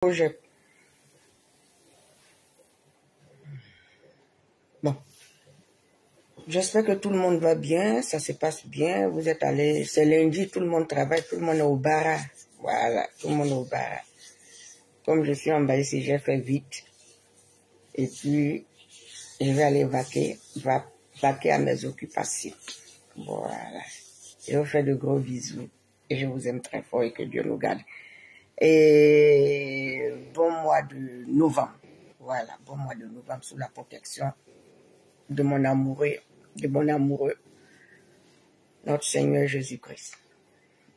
projet. Bon, j'espère que tout le monde va bien, ça se passe bien, vous êtes allés, c'est lundi, tout le monde travaille, tout le monde est au bar. Voilà, tout le monde est au bar. Comme je suis en bas ici, j'ai fait vite. Et puis, je vais aller vaquer à mes occupations. Voilà. Je vous fais de gros bisous. Et je vous aime très fort et que Dieu nous garde. Et bon mois de novembre. Voilà, bon mois de novembre sous la protection de mon amoureux, notre Seigneur Jésus-Christ.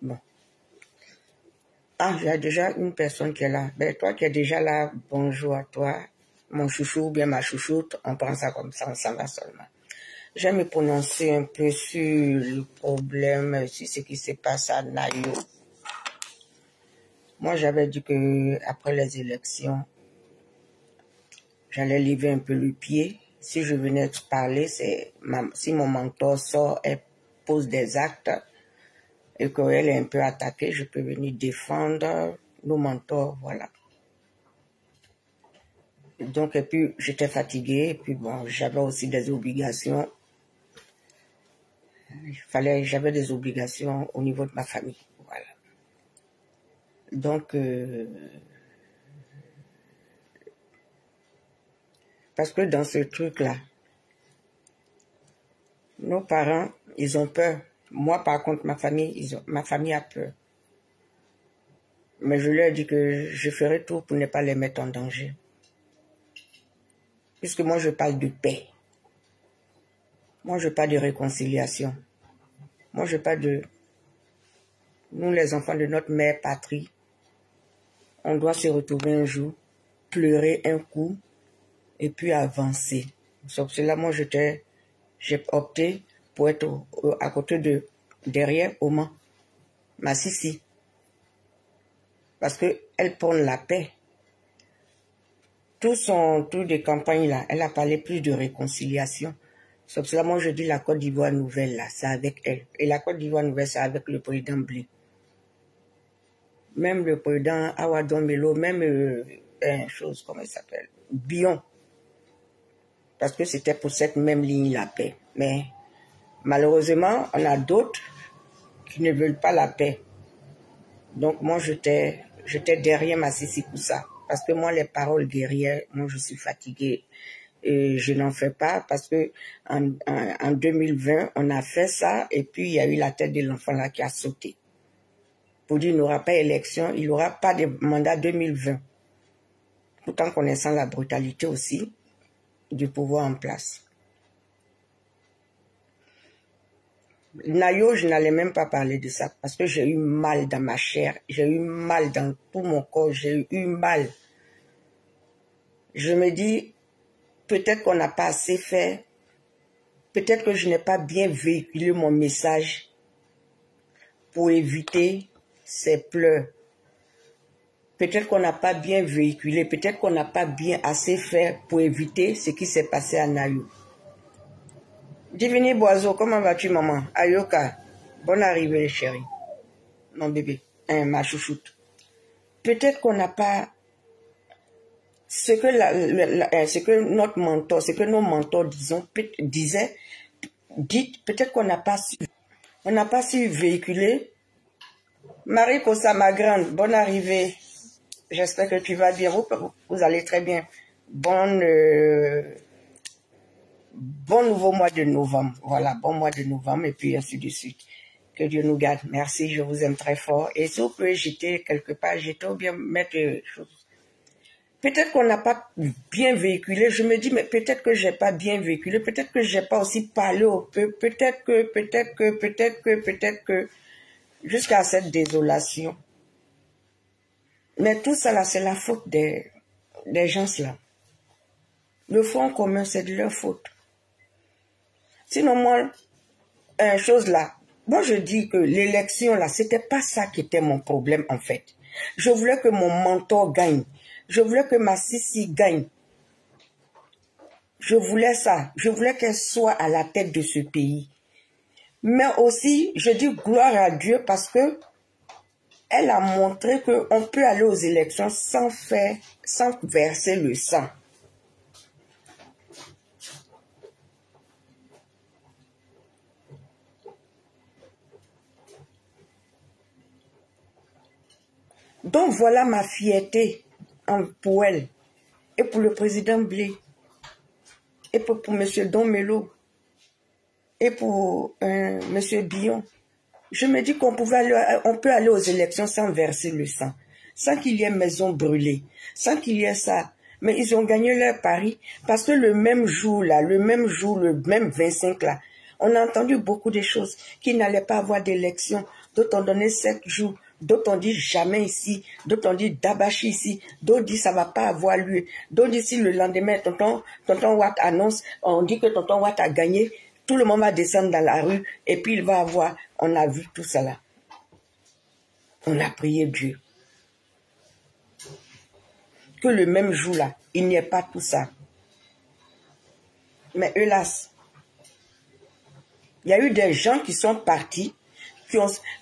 Bon. Ah, il y a déjà une personne qui est là. Ben, toi qui es déjà là, bonjour à toi. Mon chouchou ou bien ma chouchoute, on prend ça comme ça, on s'en va seulement. Je vais me prononcer un peu sur le problème, sur ce qui se passe à Nayo. Moi, j'avais dit que après les élections, j'allais lever un peu le pied. Si je venais te parler, si mon mentor sort et pose des actes et qu'elle est un peu attaquée, je peux venir défendre nos mentors, voilà. Donc, et puis, j'étais fatiguée, et puis bon, j'avais aussi des obligations. J'avais des obligations au niveau de ma famille, voilà. Donc, parce que dans ce truc-là, nos parents, ils ont peur. Moi, par contre, ma famille a peur. Mais je leur dis que je ferai tout pour ne pas les mettre en danger. Puisque moi, je parle de paix. Moi, je parle de réconciliation. Moi, je parle de... Nous, les enfants de notre mère patrie, on doit se retrouver un jour, pleurer un coup, et puis avancer. Sauf cela, moi, j'ai opté pour être à côté de... derrière Oman, ma Sissi. Parce qu'elle prône la paix. Tout son tour de campagne là, elle a parlé plus de réconciliation. Sauf cela, moi je dis la Côte d'Ivoire nouvelle là, c'est avec elle. Et la Côte d'Ivoire nouvelle, c'est avec le président Blé. Même le président Awadon Melo, même chose, comment il s'appelle, Bion. Parce que c'était pour cette même ligne la paix. Mais malheureusement, on a d'autres qui ne veulent pas la paix. Donc moi j'étais derrière ma Sissi pour ça. Parce que moi, les paroles guerrières, moi, je suis fatiguée. Et je n'en fais pas parce que en 2020, on a fait ça et puis il y a eu la tête de l'enfant là qui a sauté. Pour dire qu'il n'aura pas élection, il n'aura pas de mandat 2020. Tout en connaissant la brutalité aussi du pouvoir en place. Nayo, je n'allais même pas parler de ça parce que j'ai eu mal dans ma chair, j'ai eu mal dans tout mon corps, j'ai eu mal. Je me dis, peut-être qu'on n'a pas assez fait, peut-être que je n'ai pas bien véhiculé mon message pour éviter ces pleurs. Peut-être qu'on n'a pas bien véhiculé, peut-être qu'on n'a pas bien assez fait pour éviter ce qui s'est passé à Nayo. Divini Boiseau, comment vas-tu maman? Ayoka, bonne arrivée chérie. Mon bébé, ma chouchoute. Peut-être qu'on n'a pas... Ce que notre mentor, ce que nos mentors disaient, peut-être qu'on n'a pas su véhiculer. Marie Kossa, ma grande, bonne arrivée. J'espère que tu vas bien. Vous allez très bien. Bon nouveau mois de novembre. Voilà, bon mois de novembre et puis ainsi de suite. Que Dieu nous garde. Merci, je vous aime très fort. Et si vous pouvez jeter quelque part, jeter ou bien mettre choses. Peut-être qu'on n'a pas bien véhiculé. Je me dis, mais peut-être que j'ai pas bien véhiculé. Peut-être que j'ai pas aussi parlé au peu. Peut-être que, jusqu'à cette désolation. Mais tout ça là, c'est la faute des gens là. Le front commun, c'est de leur faute. Sinon, moi, chose là, moi je dis que l'élection là, c'était pas ça qui était mon problème en fait. Je voulais que mon mentor gagne. Je voulais que ma Sissi gagne. Je voulais ça. Je voulais qu'elle soit à la tête de ce pays. Mais aussi, je dis gloire à Dieu parce que elle a montré qu'on peut aller aux élections sans verser le sang. Donc voilà ma fierté pour elle et pour le président Blé et pour M. Don Melo et pour M. Bion. Je me dis qu'on peut aller aux élections sans verser le sang, sans qu'il y ait maison brûlée, sans qu'il y ait ça. Mais ils ont gagné leur pari parce que le même jour, le même 25 là, on a entendu beaucoup de choses, qu'il n'allait pas avoir d'élection, d'autres ont donné 7 jours, d'autres ont dit jamais ici, d'autres ont dit Dabachi ici, d'autres disent ça va pas avoir lieu, d'autres disent si le lendemain, tonton Watt annonce, on dit que tonton Watt a gagné, tout le monde va descendre dans la rue et puis il va avoir, on a vu tout ça là. On a prié Dieu. Que le même jour là, il n'y ait pas tout ça. Mais hélas, il y a eu des gens qui sont partis,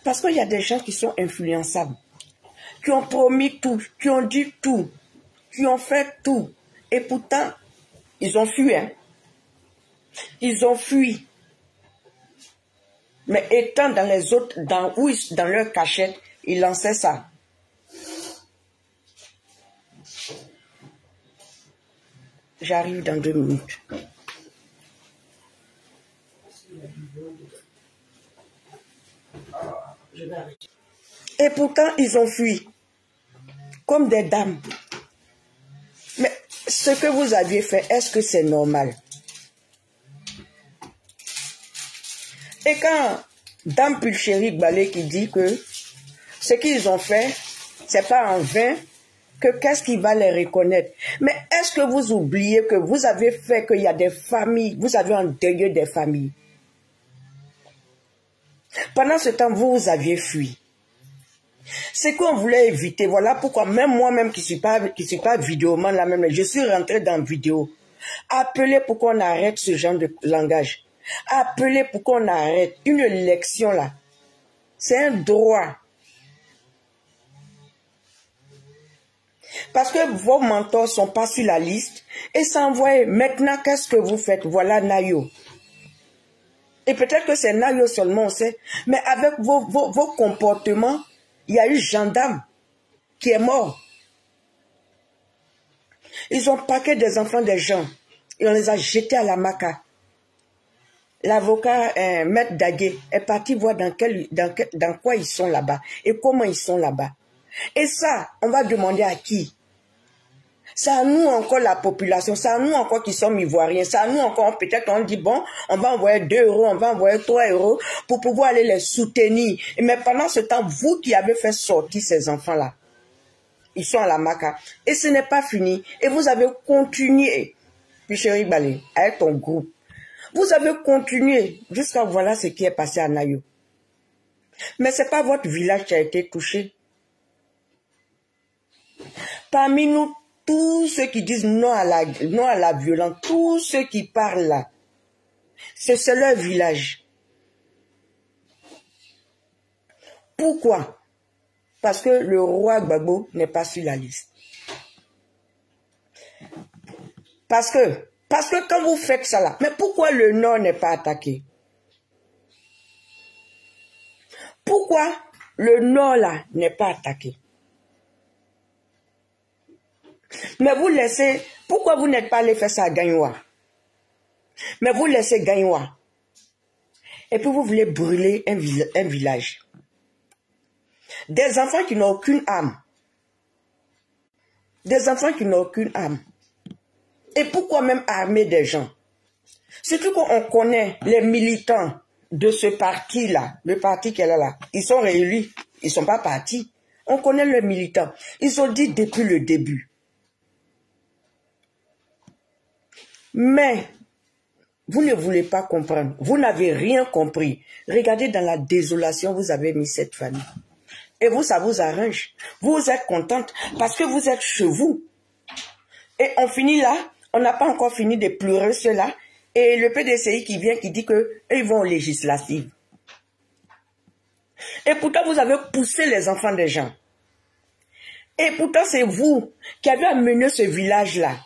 parce qu'il y a des gens qui sont influençables, qui ont promis tout, qui ont dit tout, qui ont fait tout. Et pourtant, ils ont fui. Hein? Ils ont fui. Mais étant dans les autres, dans leur cachette, ils lançaient ça. J'arrive dans 2 minutes. Et pourtant, ils ont fui. Comme des dames. Mais ce que vous aviez fait, est-ce que c'est normal? Et quand Dame Pulchéry Balé qui dit que ce qu'ils ont fait, c'est pas en vain, que qu'est-ce qui va les reconnaître? Mais est-ce que vous oubliez que vous avez fait qu'il y a des familles, vous avez endeuillé des familles? Pendant ce temps, vous aviez fui. C'est qu'on voulait éviter. Voilà pourquoi même moi-même qui suis pas vidéoman là même, je suis rentré dans la vidéo. Appelez pour qu'on arrête ce genre de langage. Appelez pour qu'on arrête une élection là. C'est un droit. Parce que vos mentors sont pas sur la liste et s'envoient. Maintenant, qu'est-ce que vous faites? Voilà Nayo. Et peut-être que c'est Nayo seulement, on sait. Mais avec vos comportements, il y a eu gendarme qui est mort. Ils ont paqué des enfants des gens et on les a jetés à la maca. L'avocat Maître Daguet est parti voir dans quoi ils sont là-bas et comment ils sont là-bas. Et ça, on va demander à qui? C'est à nous encore la population, c'est à nous encore qui sommes ivoiriens, c'est à nous encore, peut-être on dit bon, on va envoyer 2 euros, on va envoyer 3 euros pour pouvoir aller les soutenir. Mais pendant ce temps, vous qui avez fait sortir ces enfants-là, ils sont à la maca. Et ce n'est pas fini. Et vous avez continué, Pulchéry Balé, avec ton groupe. Vous avez continué jusqu'à voilà ce qui est passé à Nayo. Mais ce n'est pas votre village qui a été touché. Parmi nous, tous ceux qui disent non à la violence, tous ceux qui parlent là, c'est leur village. Pourquoi? Parce que le roi Gbagbo n'est pas sur la liste. Parce que quand vous faites ça là, mais pourquoi le Nord n'est pas attaqué? Pourquoi le Nord là n'est pas attaqué? Mais vous laissez, pourquoi vous n'êtes pas allé faire ça à Gagnoua? Mais vous laissez Gagnoua. Et puis vous voulez brûler un village. Des enfants qui n'ont aucune âme. Des enfants qui n'ont aucune âme. Et pourquoi même armer des gens? Surtout qu'on connaît les militants de ce parti-là, le parti qu'elle a là. Ils sont réélus, ils ne sont pas partis. On connaît les militants. Ils ont dit depuis le début. Mais, vous ne voulez pas comprendre. Vous n'avez rien compris. Regardez dans la désolation, vous avez mis cette famille. Et vous, ça vous arrange. Vous êtes contente parce que vous êtes chez vous. Et on finit là, on n'a pas encore fini de pleurer cela. Et le PDCI qui vient, qui dit qu'ils vont aux législatives. Et pourtant, vous avez poussé les enfants des gens. Et pourtant, c'est vous qui avez amené ce village-là.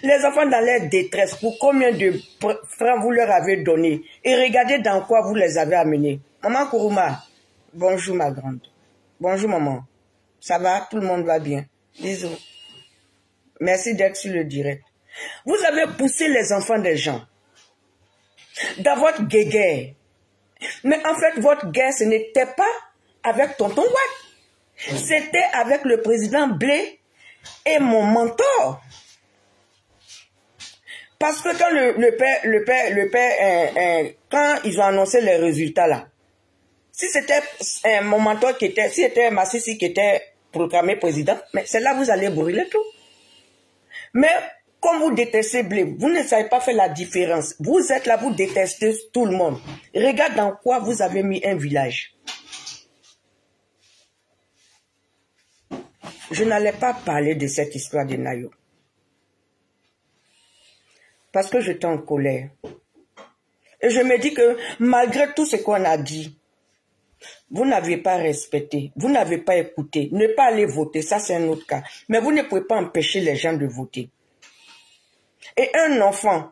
Les enfants dans leur détresse, pour combien de francs vous leur avez donné? Et regardez dans quoi vous les avez amenés. Maman Kourouma, bonjour ma grande. Bonjour maman. Ça va? Tout le monde va bien? Bisous. Merci d'être sur le direct. Vous avez poussé les enfants des gens dans votre guéguerre. Mais en fait, votre guerre, ce n'était pas avec tonton Watt. C'était avec le président Blé et mon mentor. Parce que quand le père, quand ils ont annoncé les résultats là, si c'était mon mentor qui était, si c'était Massissi qui était proclamé président, mais c'est là que vous allez brûler tout. Mais comme vous détestez Blé, vous ne savez pas faire la différence. Vous êtes là, vous détestez tout le monde. Regarde dans quoi vous avez mis un village. Je n'allais pas parler de cette histoire de Nayo. Parce que j'étais en colère. Et je me dis que malgré tout ce qu'on a dit, vous n'avez pas respecté, vous n'avez pas écouté. Ne pas aller voter, ça c'est un autre cas. Mais vous ne pouvez pas empêcher les gens de voter. Et un enfant,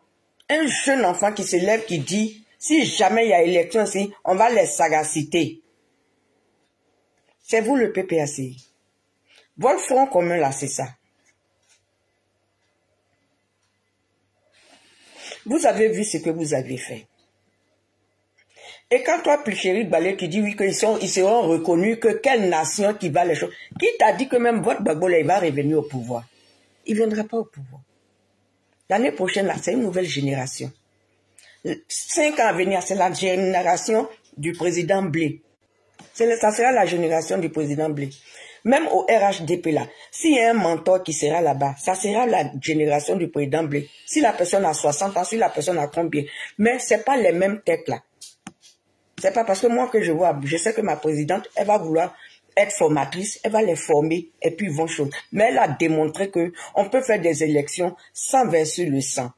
un jeune enfant qui se lève, qui dit, si jamais il y a élection ici, on va les sagaciter. C'est vous le PPAC. Votre front commun là, c'est ça. Vous avez vu ce que vous avez fait. Et quand toi, Plicheri Balé, tu dis oui, qu'ils seront reconnus, que quelle nation qui va les choses. Qui t'a dit que même votre Gbagbo, il va revenir au pouvoir? Il ne viendra pas au pouvoir. L'année prochaine, là, c'est une nouvelle génération. 5 ans à venir, c'est la génération du président Blé. Ça sera la génération du président Blé. Même au RHDP là, s'il y a un mentor qui sera là-bas, ça sera la génération du président Blé. Si la personne a 60 ans, si la personne a combien. Mais ce n'est pas les mêmes têtes là. C'est pas parce que moi que je vois, je sais que ma présidente, elle va vouloir être formatrice, elle va les former et puis ils vont chose. Mais elle a démontré que on peut faire des élections sans verser le sang.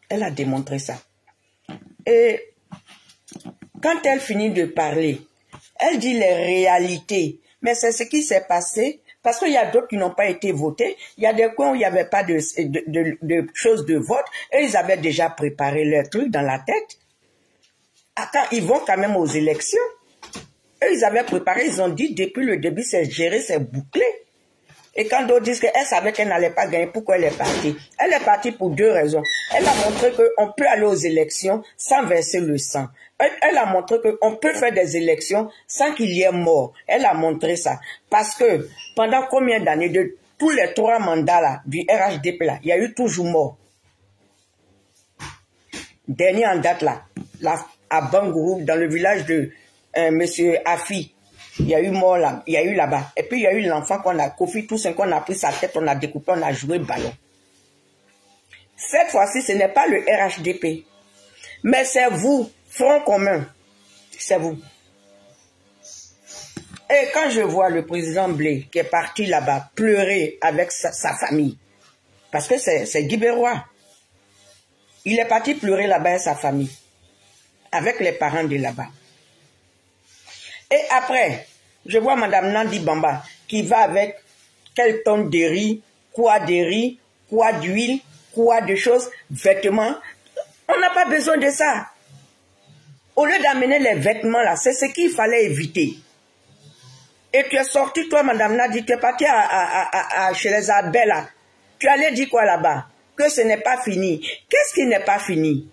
Elle a démontré ça. Et quand elle finit de parler, elle dit les réalités. Mais c'est ce qui s'est passé parce qu'il y a d'autres qui n'ont pas été votés. Il y a des coins où il n'y avait pas de choses de vote et ils avaient déjà préparé leur truc dans la tête. Quand ils vont quand même aux élections, eux, ils avaient préparé, ils ont dit depuis le début, c'est géré, c'est bouclé. Et quand d'autres disent qu'elle savait qu'elle n'allait pas gagner, pourquoi elle est partie? Elle est partie pour 2 raisons. Elle a montré qu'on peut aller aux élections sans verser le sang. Elle a montré qu'on peut faire des élections sans qu'il y ait mort. Elle a montré ça. Parce que pendant combien d'années, de tous les 3 mandats là, du RHDP là, il y a eu toujours mort. Dernier en date là, à Bangourou, dans le village de Monsieur Afi, il y a eu mort là, il y a eu là-bas. Et puis il y a eu l'enfant qu'on a, Kofi Toussaint, qu'on a pris sa tête, on a découpé, on a joué ballon. Cette fois-ci, ce n'est pas le RHDP, mais c'est vous, Front commun, c'est vous. Et quand je vois le président Blé qui est parti là-bas pleurer avec sa famille, parce que c'est Guy Bérois, il est parti pleurer là-bas avec sa famille, avec les parents de là-bas. Et après, je vois Madame Nandi Bamba qui va avec quelle tonne de riz, quoi d'huile, quoi de choses, vêtements. On n'a pas besoin de ça. Au lieu d'amener les vêtements là, c'est ce qu'il fallait éviter. Et tu es sorti, toi, Madame Nadi, tu es parti chez les abbés là. Tu allais dire quoi là-bas? Que ce n'est pas fini. Qu'est-ce qui n'est pas fini?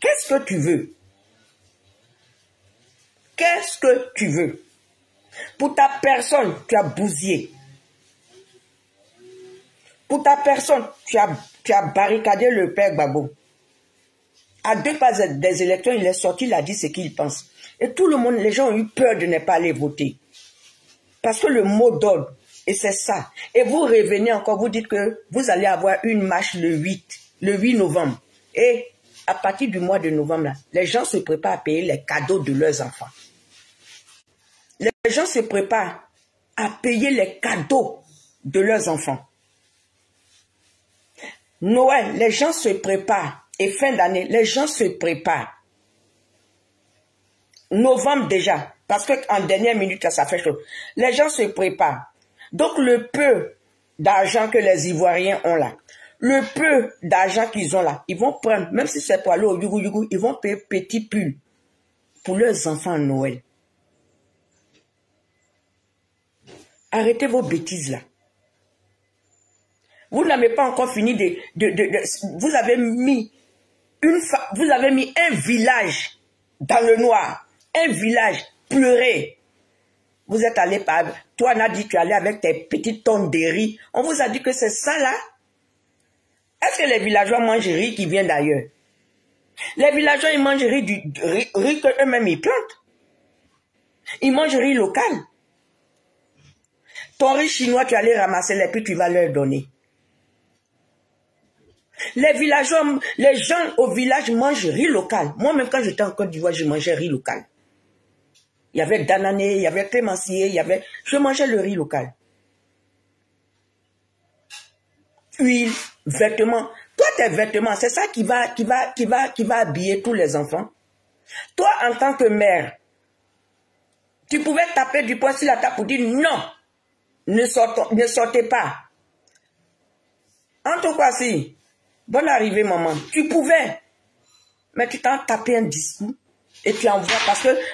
Qu'est-ce que tu veux? Qu'est-ce que tu veux? Pour ta personne, tu as bousillé. Pour ta personne, tu as barricadé le père Gbagbo. À 2 pas des élections, il est sorti, il a dit ce qu'il pense. Et tout le monde, les gens ont eu peur de ne pas aller voter. Parce que le mot d'ordre, et c'est ça. Et vous revenez encore, vous dites que vous allez avoir une marche le 8 novembre. Et à partir du mois de novembre, là, les gens se préparent à payer les cadeaux de leurs enfants. Les gens se préparent à payer les cadeaux de leurs enfants. Noël, les gens se préparent. Et fin d'année, les gens se préparent. novembre déjà, parce qu'en dernière minute, ça fait chaud. Les gens se préparent. Donc, le peu d'argent que les Ivoiriens ont là, le peu d'argent qu'ils ont là, ils vont prendre, même si c'est pour aller au Yougou, ils vont payer petit pull pour leurs enfants à Noël. Arrêtez vos bêtises là. Vous n'avez pas encore fini vous avez mis un village dans le noir, un village pleuré. Vous êtes allé par... Toi, Nadi, tu es allé avec tes petites tonnes de riz. On vous a dit que c'est ça, là. Est-ce que les villageois mangent riz qui vient d'ailleurs? Les villageois, ils mangent riz qu'eux-mêmes, ils plantent. Ils mangent riz local. Ton riz chinois, tu es allé ramasser les puis tu vas leur donner. Les villageois, les gens au village mangent riz local. Moi-même, quand j'étais en Côte d'Ivoire, je mangeais riz local. Il y avait Danané, il y avait Clémencier, je mangeais le riz local. Huile, vêtements. Toi, tes vêtements, c'est ça qui va habiller tous les enfants. Toi, en tant que mère, tu pouvais taper du poing sur la table pour dire non, ne sortez pas. En tout cas, si, bonne arrivée, maman. Tu pouvais, mais tu t'en tapé un discours. Et tu envoies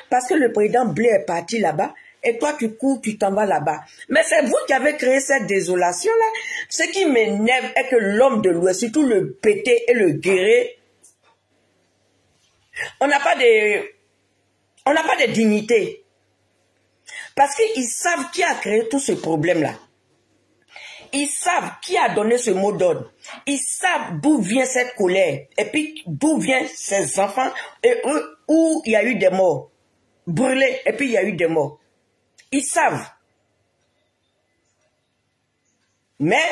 parce que le président Blé est parti là-bas et toi tu cours, tu t'en vas là-bas. Mais c'est vous qui avez créé cette désolation-là. Ce qui m'énerve est que l'homme de l'Ouest, surtout le pété et le guéré, on n'a pas de dignité. Parce qu'ils savent qui a créé tout ce problème-là. Ils savent qui a donné ce mot d'ordre. Ils savent d'où vient cette colère. Et puis d'où viennent ces enfants. Et où il y a eu des morts. Brûlés. Et puis il y a eu des morts. Ils savent. Mais,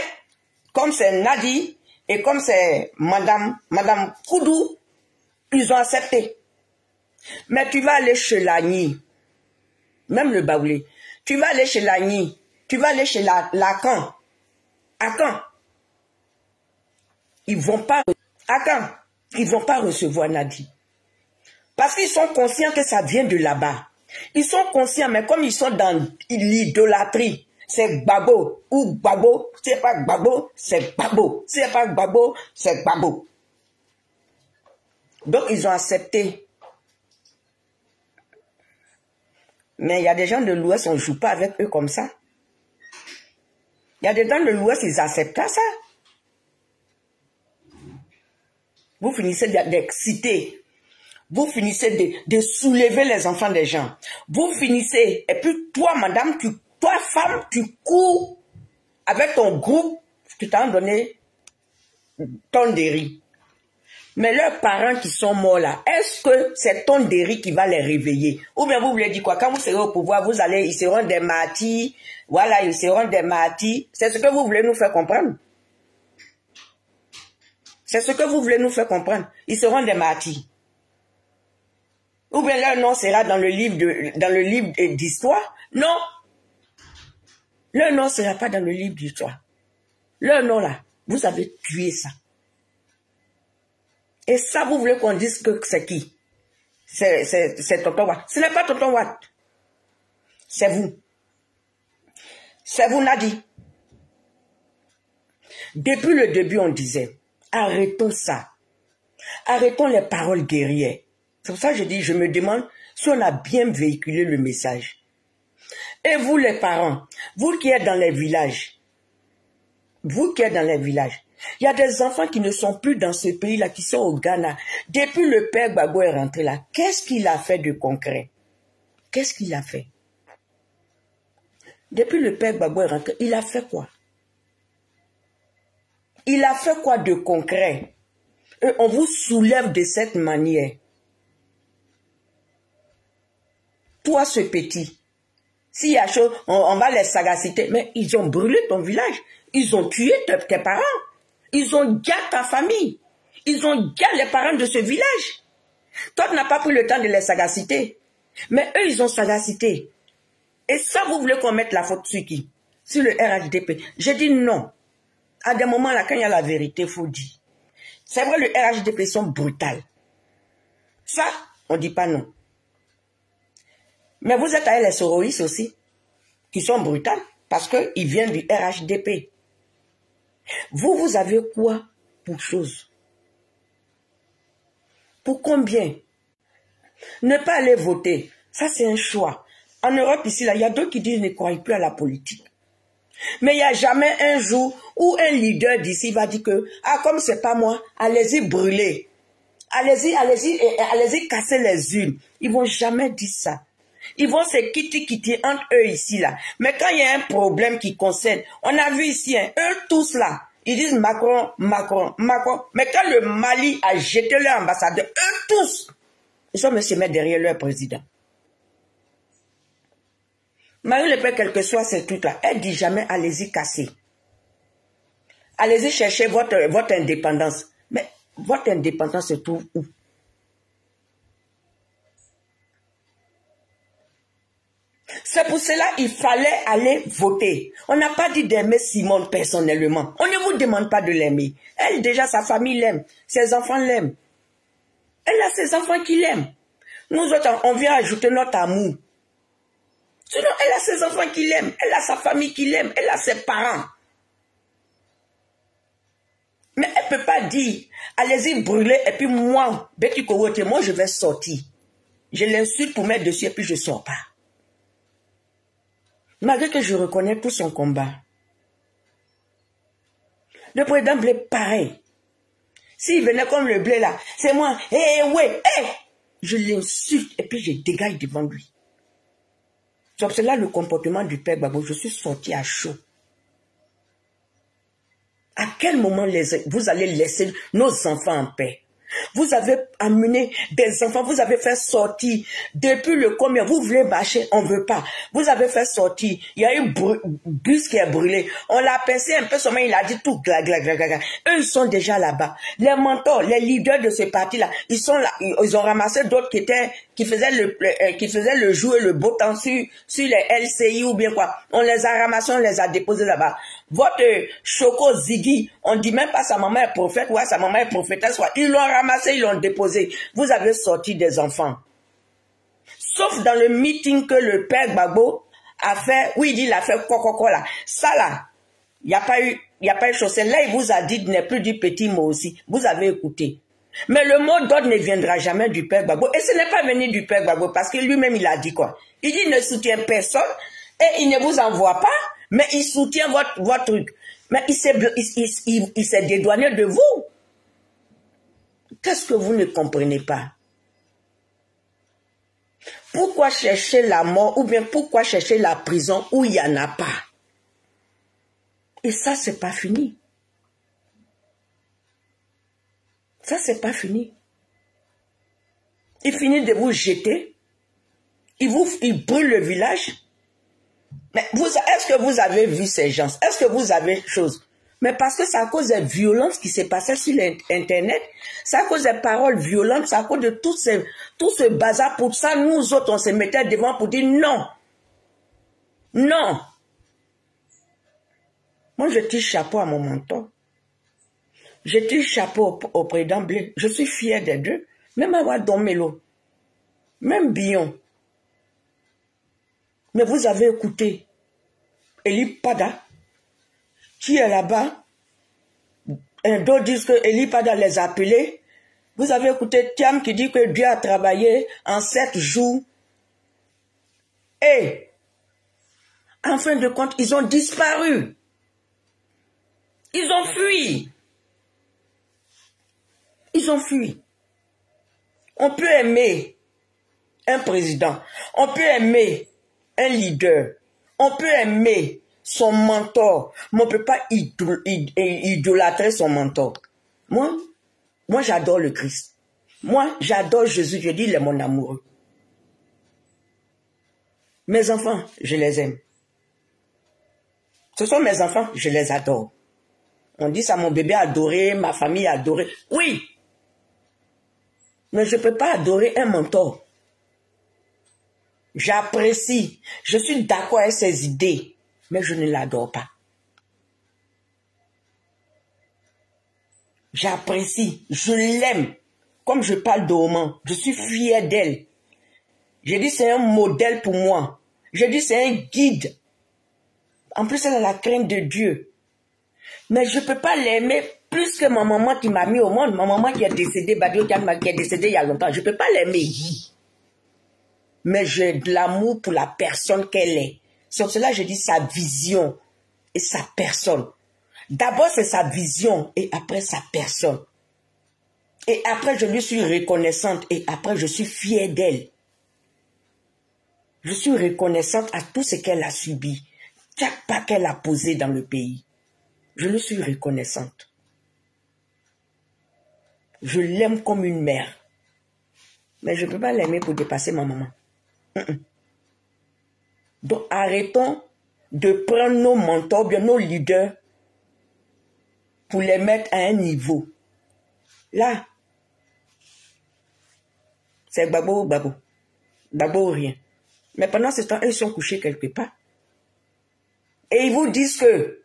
comme c'est Nadi et comme c'est Madame Koudou, ils ont accepté. Mais tu vas aller chez Lagny. Même le Baoulé. Tu vas aller chez Lagny. Tu vas aller chez Lacan. À quand? Ils vont pas recevoir Nadi. Parce qu'ils sont conscients que ça vient de là-bas. Ils sont conscients, mais comme ils sont dans l'idolâtrie, c'est Gbagbo ou Gbagbo, c'est pas Gbagbo, c'est Gbagbo. C'est pas Gbagbo, c'est Gbagbo. Donc ils ont accepté. Mais il y a des gens de l'Ouest, on ne joue pas avec eux comme ça. Il y a des gens de l'Ouest, ils acceptent pas ça. Vous finissez d'exciter. Vous finissez de soulever les enfants des gens. Vous finissez, et puis toi, madame, toi, femme, tu cours avec ton groupe, tu t'en donné ton de riz. Mais leurs parents qui sont morts là, est-ce que c'est ton de riz qui va les réveiller? Ou bien vous voulez dire quoi? Quand vous serez au pouvoir, ils seront des martyrs. Voilà, ils seront des martyrs. C'est ce que vous voulez nous faire comprendre. C'est ce que vous voulez nous faire comprendre. Ils seront des martyrs. Ou bien leur nom sera dans le livre d'histoire. Non. Leur nom ne sera pas dans le livre d'histoire. Leur nom là, vous avez tué ça. Et ça, vous voulez qu'on dise que c'est qui? C'est Tonton Watt. Ce n'est pas Tonton Watt. C'est vous. C'est vous, Nadi. Depuis le début, on disait, arrêtons ça. Arrêtons les paroles guerrières. C'est pour ça que je me demande si on a bien véhiculé le message. Et vous, les parents, vous qui êtes dans les villages, il y a des enfants qui ne sont plus dans ce pays-là, qui sont au Ghana. Depuis le père Gbagbo est rentré là, qu'est-ce qu'il a fait de concret? Qu'est-ce qu'il a fait? Depuis le père Gbagbo est rentré, il a fait quoi? Il a fait quoi de concret? Et on vous soulève de cette manière. Toi, ce petit, s'il y a chose, on va les sagaciter. Mais ils ont brûlé ton village. Ils ont tué tes parents. Ils ont gâté ta famille. Ils ont gâté les parents de ce village. Toi, tu n'as pas pris le temps de les sagaciter. Mais eux, ils ont sagacité. Et ça, vous voulez qu'on mette la faute sur qui? Sur le RHDP. J'ai dit non. À des moments là, quand il y a la vérité, il faut dire. C'est vrai, le RHDP sont brutales. Ça, on ne dit pas non. Mais vous êtes avec les soroistes aussi, qui sont brutales, parce qu'ils viennent du RHDP. Vous avez quoi pour chose? Pour combien? Ne pas aller voter, ça c'est un choix. En Europe ici, là, il y a d'autres qui disent ne croient plus à la politique. Mais il n'y a jamais un jour où un leader d'ici va dire que, ah, comme c'est pas moi, allez-y brûler. Allez-y casser les unes. Ils vont jamais dire ça. Ils vont se quitter entre eux ici, là. Mais quand il y a un problème qui concerne, on a vu ici, hein, eux tous là, ils disent Macron, Macron, Macron. Mais quand le Mali a jeté leur ambassadeur, eux tous, ils sont se mettre derrière leur président. Marine Le Pen, quel que soit ce truc-là, elle dit jamais allez-y casser. Allez-y chercher votre indépendance. Mais votre indépendance se trouve où? C'est pour cela qu'il fallait aller voter. On n'a pas dit d'aimer Simone personnellement. On ne vous demande pas de l'aimer. Elle, déjà, sa famille l'aime. Ses enfants l'aiment. Elle a ses enfants qui l'aiment. Nous autres, on vient ajouter notre amour. Sinon, elle a ses enfants qui l'aiment. Elle a sa famille qui l'aime. Elle a ses parents. Mais elle ne peut pas dire, allez-y brûler, et puis moi, Betty Kowote, moi je vais sortir. Je l'insulte pour mettre dessus, et puis je ne sors pas. Malgré que je reconnais tout son combat. Le président Blé, pareil. S'il venait comme le Blé là, c'est moi, ouais, je l'insulte, et puis je dégage devant lui. C'est cela le comportement du père Gbagbo, je suis sorti à chaud. À quel moment vous allez laisser nos enfants en paix? Vous avez amené des enfants, vous avez fait sortir depuis le combien, vous voulez marcher, on ne veut pas. Vous avez fait sortir, il y a eu bus qui est brûlé. On l'a pincé un peu seulement, il a dit tout gla. Eux, ils sont déjà là-bas. Les mentors, les leaders de ce parti-là, ils sont là, ils ont ramassé d'autres qui faisaient le jour et le beau temps sur les LCI ou bien quoi. On les a ramassés, on les a déposés là-bas. Votre Choco Ziggy, on dit même pas sa maman est prophète, ouais, sa maman est prophétesse, ouais. Ils l'ont ramassé, ils l'ont déposé. Vous avez sorti des enfants. Sauf dans le meeting que le père Gbagbo a fait, où il dit il a fait quoi là. Ça là, il n'y a pas eu chose. Là, il vous a dit de ne plus du petit mot aussi. Vous avez écouté. Mais le mot d'ordre ne viendra jamais du père Gbagbo. Et ce n'est pas venu du père Gbagbo parce que lui-même il a dit quoi? Il dit il ne soutient personne et il ne vous envoie pas. Mais il soutient votre truc. Mais il s'est dédouané de vous. Qu'est-ce que vous ne comprenez pas? Pourquoi chercher la mort ou bien pourquoi chercher la prison où il n'y en a pas? Et ça, c'est pas fini. Ça, c'est pas fini. Il finit de vous jeter. Il brûle le village. Mais est-ce que vous avez vu ces gens? Est-ce que vous avez chose? Mais parce que c'est à cause des violences qui s'est passé sur l'Internet, c'est à cause des paroles violentes, c'est à cause de tout ce bazar. Pour ça, nous autres, on se mettait devant pour dire non. Non. Moi, je tire chapeau à mon mentor. Je tire chapeau au président Blé. Je suis fier des deux. Même à Domelo. Même Bion. Mais vous avez écouté Eli Pada, qui est là-bas. D'autres disent que Eli Pada les a appelés. Vous avez écouté Thiam qui dit que Dieu a travaillé en 7 jours. Et, en fin de compte, ils ont disparu. Ils ont fui. Ils ont fui. On peut aimer un président. On peut aimer un leader. On peut aimer son mentor, mais on ne peut pas idolâtrer son mentor. Moi j'adore le Christ. Moi, j'adore Jésus. Je dis, il est mon amoureux. Mes enfants, je les aime. Ce sont mes enfants, je les adore. On dit ça, mon bébé adoré, ma famille adorée. Oui. Mais je ne peux pas adorer un mentor. J'apprécie, je suis d'accord avec ses idées, mais je ne l'adore pas. J'apprécie, je l'aime. Comme je parle d'Oman, je suis fière d'elle. J'ai dit, c'est un modèle pour moi. J'ai dit, c'est un guide. En plus, elle a la crainte de Dieu. Mais je ne peux pas l'aimer plus que ma maman qui m'a mis au monde. Ma maman qui est décédée, Badio qui est décédée il y a longtemps. Je ne peux pas l'aimer. Mais j'ai de l'amour pour la personne qu'elle est. Sur cela, je dis sa vision et sa personne. D'abord, c'est sa vision et après sa personne. Et après, je lui suis reconnaissante et après, je suis fière d'elle. Je suis reconnaissante à tout ce qu'elle a subi. Chaque pas qu'elle a posé dans le pays. Je lui suis reconnaissante. Je l'aime comme une mère. Mais je ne peux pas l'aimer pour dépasser ma maman. Donc arrêtons de prendre nos mentors, bien nos leaders, pour les mettre à un niveau. Là, c'est Gbagbo ou Gbagbo. Gbagbo ou rien. Mais pendant ce temps, ils sont couchés quelque part. Et ils vous disent que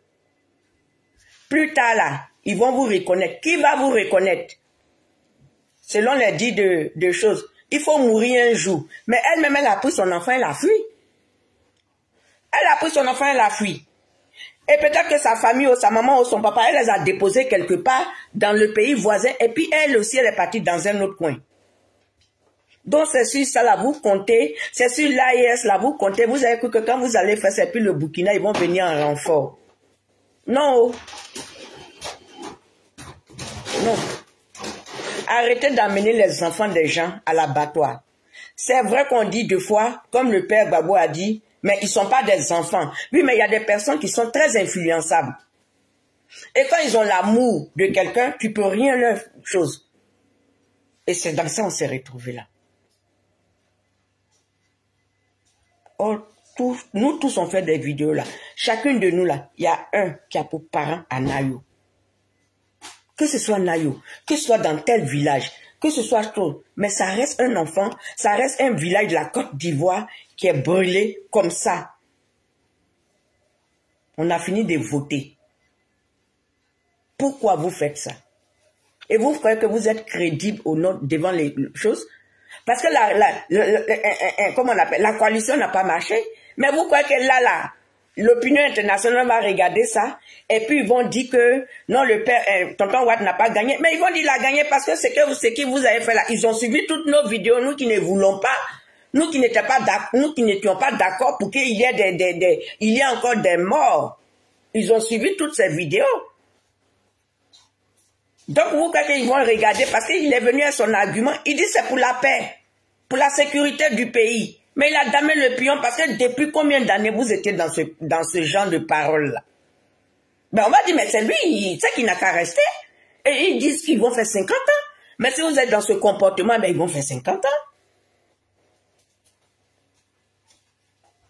plus tard là, ils vont vous reconnaître. Qui va vous reconnaître? Selon les dits de choses. Il faut mourir un jour. Mais elle-même, elle a pris son enfant, elle a fui. Elle a pris son enfant, elle a fui. Et peut-être que sa famille ou sa maman ou son papa, elle les a déposés quelque part dans le pays voisin. Et puis elle aussi, elle est partie dans un autre coin. Donc c'est sur ça là, vous comptez. C'est sur l'AIS là, vous comptez. Vous avez cru que quand vous allez faire ça, puis le Burkina, ils vont venir en renfort. Non. Non. Arrêtez d'amener les enfants des gens à l'abattoir. C'est vrai qu'on dit deux fois, comme le père Gbagbo a dit, mais ils ne sont pas des enfants. Oui, mais il y a des personnes qui sont très influençables. Et quand ils ont l'amour de quelqu'un, tu ne peux rien leur chose. Et c'est dans ça qu'on s'est retrouvés là. Oh, nous tous on fait des vidéos là. Chacune de nous là, il y a un qui a pour parent à Nayo. Que ce soit Nayo, que ce soit dans tel village, que ce soit tout, mais ça reste un enfant, ça reste un village de la Côte d'Ivoire qui est brûlé comme ça. On a fini de voter. Pourquoi vous faites ça? Et vous croyez que vous êtes crédible ou non devant les choses? Parce que comment on appelle, la coalition n'a pas marché, mais vous croyez que là, l'opinion internationale va regarder ça, et puis ils vont dire que non, le père, tonton Watt n'a pas gagné. Mais ils vont dire qu'il a gagné parce que ce que vous avez fait là, ils ont suivi toutes nos vidéos, nous qui ne voulons pas, nous qui n'étions pas d'accord pour qu'il y ait il y a encore des morts. Ils ont suivi toutes ces vidéos. Donc vous croyez qu'ils vont regarder parce qu'il est venu à son argument, il dit c'est pour la paix, pour la sécurité du pays. Mais il a damé le pion parce que depuis combien d'années vous étiez dans ce genre de paroles-là? Ben on va dire, mais c'est lui, c'est qu'il n'a qu'à rester. Et ils disent qu'ils vont faire 50 ans. Mais si vous êtes dans ce comportement, ben ils vont faire 50 ans.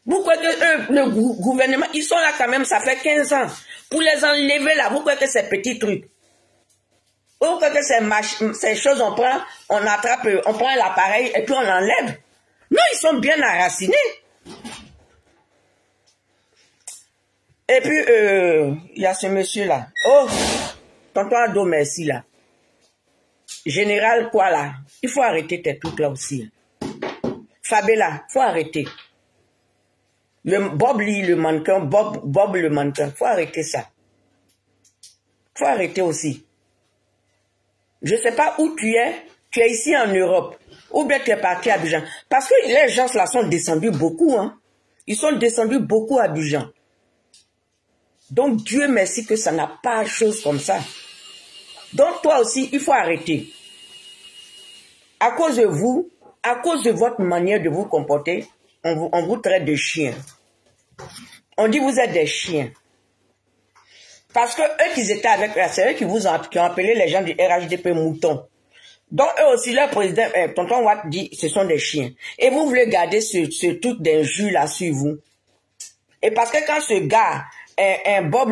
Vous croyez que le gouvernement, ils sont là quand même, ça fait 15 ans. Pour les enlever là, vous croyez que c'est petit truc? Vous croyez que ces choses, on attrape, on prend l'appareil et puis on l'enlève? Non, ils sont bien enracinés. Et puis, il y a ce monsieur-là. Oh, tonton Ado, merci là. Général, quoi là? Il faut arrêter tes trucs là aussi. Fabella, faut arrêter. Bob Lee, le mannequin, Bob le mannequin, faut arrêter ça. Faut arrêter aussi. Je ne sais pas où tu es ici en Europe, ou bien tu es parti à Abidjan. Parce que les gens là sont descendus beaucoup, hein. Ils sont descendus beaucoup à Abidjan. Donc Dieu merci que ça n'a pas de choses comme ça. Donc toi aussi, il faut arrêter. À cause de vous, à cause de votre manière de vous comporter, on vous traite de chiens. On dit vous êtes des chiens. Parce que eux qui étaient avec eux, c'est eux qui ont appelé les gens du RHDP moutons. Donc eux aussi, leur président, tonton Watt dit, ce sont des chiens. Et vous voulez garder ce truc d'injure là sur vous. Et parce que quand ce gars, Bob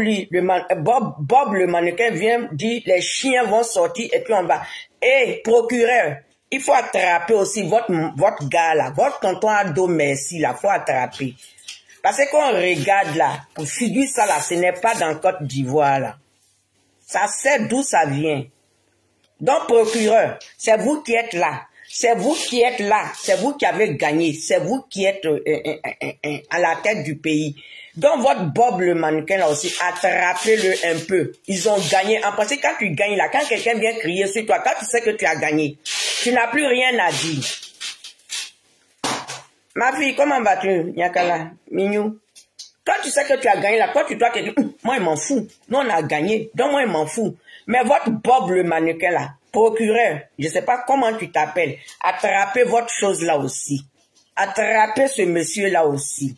le mannequin vient dire, les chiens vont sortir et puis on va. Et procureur, il faut attraper aussi votre gars là, votre tonton Ado merci là, faut attraper. Parce qu'on regarde là, pour figurer ça là, ce n'est pas dans Côte d'Ivoire là. Ça sait d'où ça vient. Donc procureur, c'est vous qui êtes là. C'est vous qui êtes là, c'est vous qui avez gagné, c'est vous qui êtes à la tête du pays. Donc votre Bob le mannequin là aussi, attrapez-le un peu. Ils ont gagné. En principe, quand tu gagnes là, quand quelqu'un vient crier sur toi, quand tu sais que tu as gagné, tu n'as plus rien à dire. Ma fille, comment vas-tu, Nyakala, Mignou? Quand tu sais que tu as gagné là, toi tu dois te dire, moi je m'en fous. Nous on a gagné, donc moi je m'en fous. Mais votre Bob le mannequin là, procureur, je ne sais pas comment tu t'appelles, attrapez votre chose là aussi. Attrapez ce monsieur là aussi.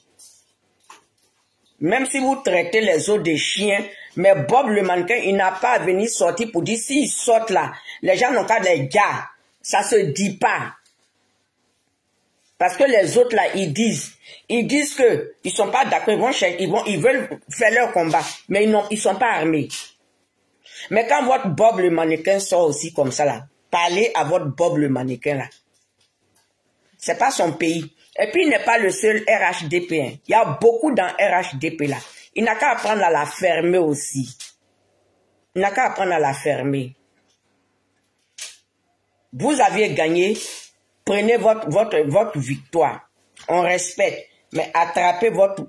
Même si vous traitez les autres des chiens, mais Bob le mannequin, il n'a pas à venir sortir pour dire, s'il sort là, les gens n'ont qu'à les gars. Ça se dit pas. Parce que les autres là, ils disent que ils sont pas d'accord, ils veulent faire leur combat, mais ils sont pas armés. Mais quand votre Bob le mannequin sort aussi comme ça là, parlez à votre Bob le mannequin là. C'est pas son pays. Et puis il n'est pas le seul RHDP. Hein. Il y a beaucoup dans RHDP là. Il n'a qu'à apprendre à la fermer aussi. Il n'a qu'à apprendre à la fermer. Vous aviez gagné. Prenez votre victoire. On respecte. Mais attrapez votre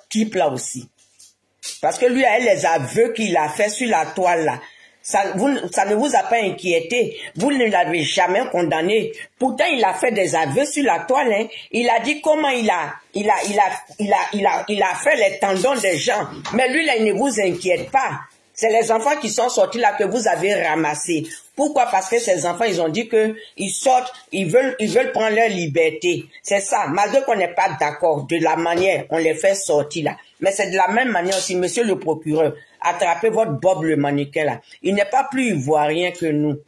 type là aussi. Parce que lui, les aveux qu'il a fait sur la toile là, ça ne vous a pas inquiété. Vous ne l'avez jamais condamné. Pourtant, il a fait des aveux sur la toile. Hein. Il a dit comment il a fait les tendons des gens. Mais lui, là, il ne vous inquiète pas. C'est les enfants qui sont sortis là que vous avez ramassés. Pourquoi? Parce que ces enfants, ils ont dit que ils sortent, ils veulent prendre leur liberté. C'est ça. Malgré qu'on n'est pas d'accord de la manière, on les fait sortir là. Mais c'est de la même manière aussi, monsieur le procureur, attrapez votre Bob le mannequin là. Il n'est pas plus ivoirien que nous.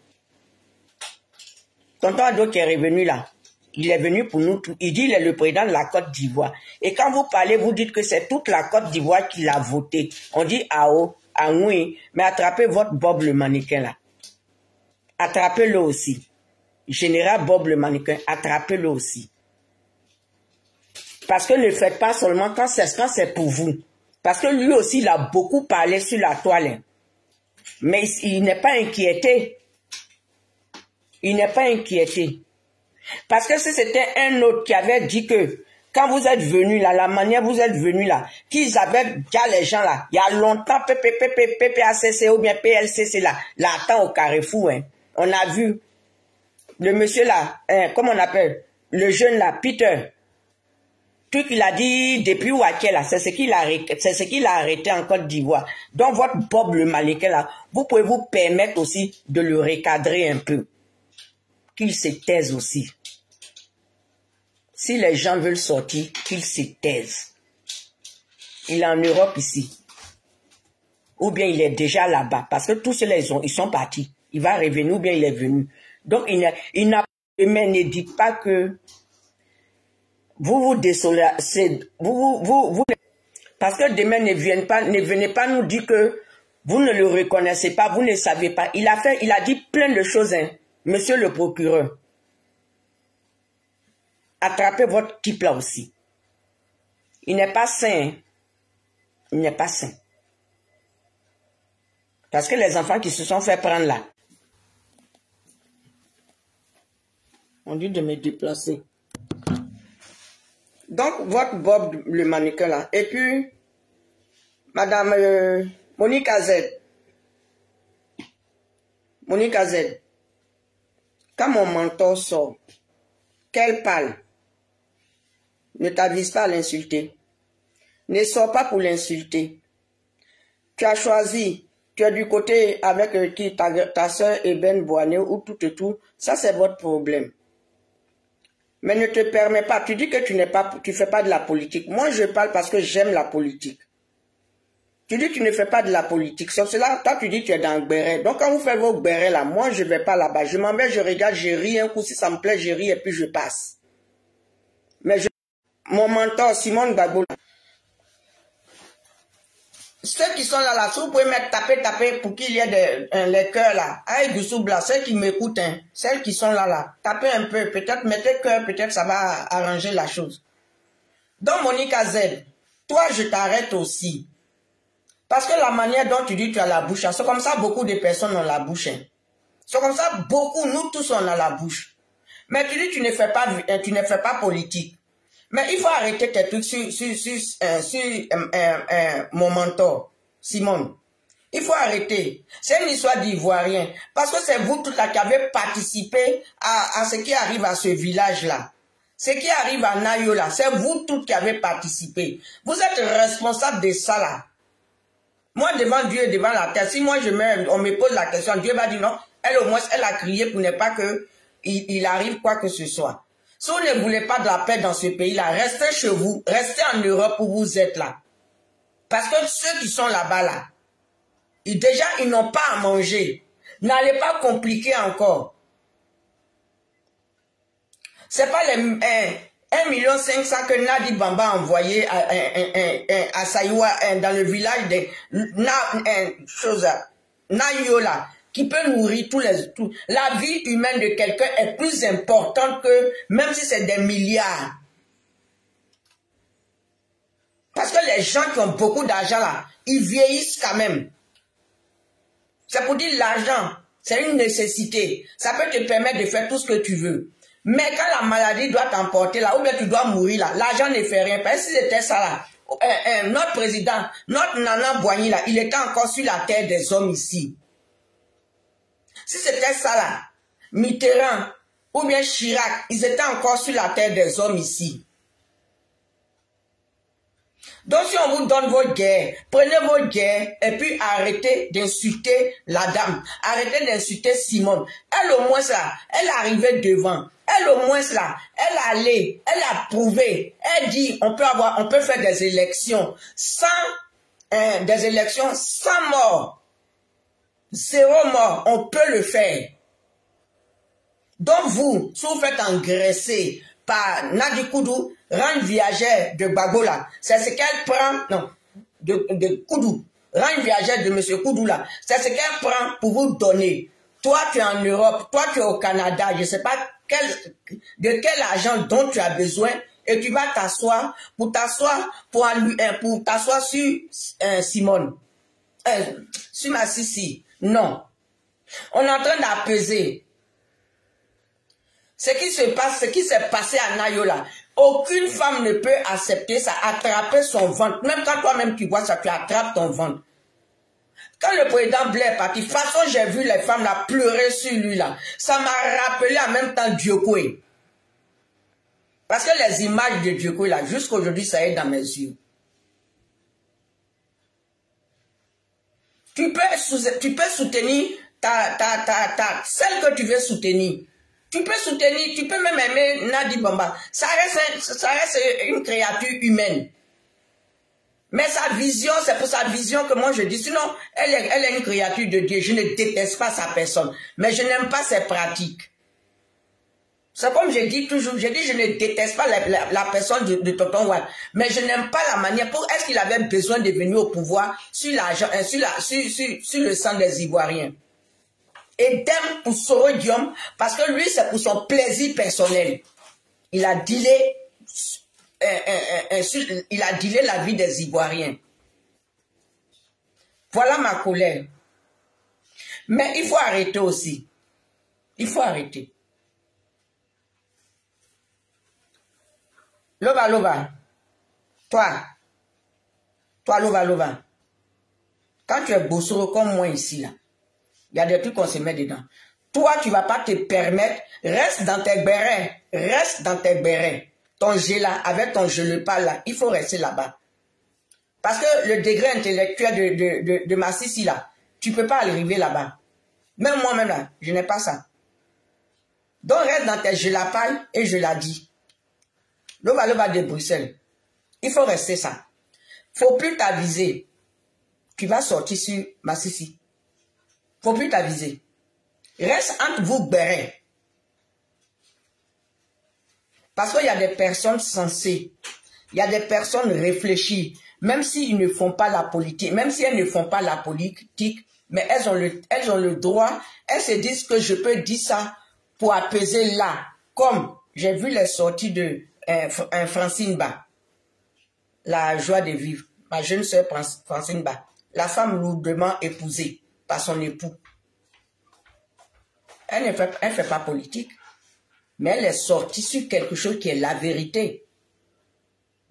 Tonton Ado qui est revenu là, il est venu pour nous tout. Il dit qu'il est le président de la Côte d'Ivoire. Et quand vous parlez, vous dites que c'est toute la Côte d'Ivoire qui l'a voté. On dit AO, oui, mais attrapez votre Bob le mannequin là. Attrapez-le aussi. Général Bob le mannequin, attrapez-le aussi. Parce que ne faites pas seulement quand c'est pour vous. Parce que lui aussi, il a beaucoup parlé sur la toile. Mais il n'est pas inquiété. Il n'est pas inquiété. Parce que si c'était un autre qui avait dit que quand vous êtes venu là, la manière vous êtes venu là, qu'ils avaient déjà les gens là, il y a longtemps, PPACC ou bien PLCC là attend au Carrefour. Hein. On a vu le monsieur là, comment on appelle, le jeune là, Peter. Tout qu'il a dit depuis Ouaké là, c'est ce qu'il a arrêté en Côte d'Ivoire. Donc votre Bob le mannequin là, vous pouvez vous permettre aussi de le recadrer un peu. Qu'il se taise aussi. Si les gens veulent sortir, qu'ils se taisent. Il est en Europe ici. Ou bien il est déjà là-bas. Parce que tous ceux-là, ils sont partis. Il va revenir ou bien il est venu. Donc il n'a pas, mais ne dites pas que vous vous désolez. Parce que demain ne venez pas nous dire que vous ne le reconnaissez pas, vous ne savez pas. Il a dit plein de choses, hein, monsieur le procureur. Attrapez votre type là aussi. Il n'est pas sain. Hein. Il n'est pas sain. Parce que les enfants qui se sont fait prendre là. On dit de me déplacer. Donc, votre Bob le mannequin là. Et puis, madame Monique Z. Monique Z. Quand mon mentor sort, qu'elle parle, ne t'avise pas à l'insulter. Ne sors pas pour l'insulter. Tu as choisi, tu es du côté avec qui ta soeur Eben Boané ou tout et tout. Ça, c'est votre problème. Mais ne te permets pas. Tu dis que tu fais pas de la politique. Moi, je parle parce que j'aime la politique. Tu dis que tu ne fais pas de la politique. Sur cela, toi, tu dis que tu es dans le béret. Donc, quand vous faites vos bérets là, moi, je vais pas là-bas. Je m'en vais, je regarde, je ris un coup. Si ça me plaît, je ris et puis je passe. Mais mon mentor, Simone Gbagbo, ceux qui sont là, si vous pouvez mettre taper pour qu'il y ait les cœurs là. Aïe, Goussoubla, ceux qui m'écoutent, hein, celles qui sont là, tapez un peu, peut-être mettez cœur, peut-être ça va arranger la chose. Donc, Monique Z, toi, je t'arrête aussi. Parce que la manière dont tu dis que tu as la bouche, hein, c'est comme ça beaucoup de personnes ont la bouche. Hein. C'est comme ça beaucoup, nous tous on a la bouche. Mais tu dis tu ne fais pas politique. Mais il faut arrêter tes trucs sur mon mentor, Simone. Il faut arrêter. C'est une histoire d'Ivoirien. Parce que c'est vous tous là qui avez participé à ce qui arrive à ce village-là. Ce qui arrive à Nayola, c'est vous tous qui avez participé. Vous êtes responsable de ça là. Moi, devant Dieu et devant la terre, si moi on me pose la question, Dieu va dire non, elle au moins, elle a crié pour ne pas qu'il arrive quoi que ce soit. Si vous ne voulez pas de la paix dans ce pays-là, restez chez vous, restez en Europe où vous êtes là. Parce que ceux qui sont là-bas, là, déjà, ils n'ont pas à manger. N'allez pas compliquer encore. C'est pas les 1,5 million que Nadi Bamba a envoyé à Saïwa, dans le village de Nayola, qui peut nourrir tous. La vie humaine de quelqu'un est plus importante que, même si c'est des milliards. Parce que les gens qui ont beaucoup d'argent là, ils vieillissent quand même. C'est pour dire l'argent, c'est une nécessité. Ça peut te permettre de faire tout ce que tu veux. Mais quand la maladie doit t'emporter là, ou bien tu dois mourir là, l'argent ne fait rien. Parce que si c'était ça là, notre président, notre Nana Boigny là, il était encore sur la terre des hommes ici. Si c'était ça là, Mitterrand ou bien Chirac, ils étaient encore sur la terre des hommes ici. Donc si on vous donne vos guerres, prenez vos guerres et puis arrêtez d'insulter la dame. Arrêtez d'insulter Simone. Elle au moins là, elle est arrivée devant. Elle au moins là, elle est allée, elle a prouvé. Elle dit on peut faire des élections sans mort. 0 mort, on peut le faire. Donc vous, si vous faites engraisser par Nadi Koudou, rang viagère de Bagola, c'est ce qu'elle prend, non, de Koudou, rang viagère de M. Koudou là, c'est ce qu'elle prend pour vous donner. Toi, tu es en Europe, toi, tu es au Canada, je ne sais pas de quel argent dont tu as besoin, et tu vas t'asseoir pour t'asseoir sur Simone, sur Massissi. Non. On est en train d'apaiser. Ce qui s'est passé à Nayola, aucune femme ne peut accepter ça, attraper son ventre. Même quand toi-même tu vois ça, tu attrapes ton ventre. Quand le président Blair est parti, de toute façon, j'ai vu les femmes là pleurer sur lui là. Ça m'a rappelé en même temps Diokoué. Parce que les images de Diokoué là, jusqu'aujourd'hui, ça est dans mes yeux. Tu peux soutenir celle que tu veux soutenir. Tu peux même aimer Nadi Bamba. Ça reste une créature humaine. Mais sa vision, c'est pour sa vision que moi je dis. Sinon, elle est une créature de Dieu. Je ne déteste pas sa personne. Mais je n'aime pas ses pratiques. C'est comme je dis toujours, je ne déteste pas la personne de Tonton Watt. Mais je n'aime pas la manière. Est-ce qu'il avait besoin de venir au pouvoir sur l'argent, sur le sang des Ivoiriens? Et d'être pour Soro Diom, parce que lui, c'est pour son plaisir personnel. Il a dealé la vie des Ivoiriens. Voilà ma colère. Mais il faut arrêter aussi. Il faut arrêter. Loba, Loba. Toi, Loba, Loba. Quand tu es bossoro comme moi ici, là, il y a des trucs qu'on se met dedans. Toi, tu ne vas pas te permettre. Reste dans tes bérets. Reste dans tes bérets. Ton G là, avec ton je le parle là, il faut rester là-bas. Parce que le degré intellectuel de Massissi là, tu ne peux pas arriver là-bas. Même moi-même là, je n'ai pas ça. Donc reste dans tes je la parle et je la dis. Loba de Bruxelles. Il faut rester ça. Il ne faut plus t'aviser. Tu vas sortir sur Massissi. Il ne faut plus t'aviser. Reste entre vous bérets. Parce qu'il y a des personnes sensées. Il y a des personnes réfléchies. Même s'ils ne font pas la politique. Même si elles ne font pas la politique. Mais elles ont le droit. Elles se disent que je peux dire ça pour apaiser là. Comme j'ai vu les sorties de Francine Ba. La joie de vivre. Ma jeune sœur Francine Ba. La femme lourdement épousée par son époux. Elle ne fait pas politique. Mais elle est sortie sur quelque chose qui est la vérité.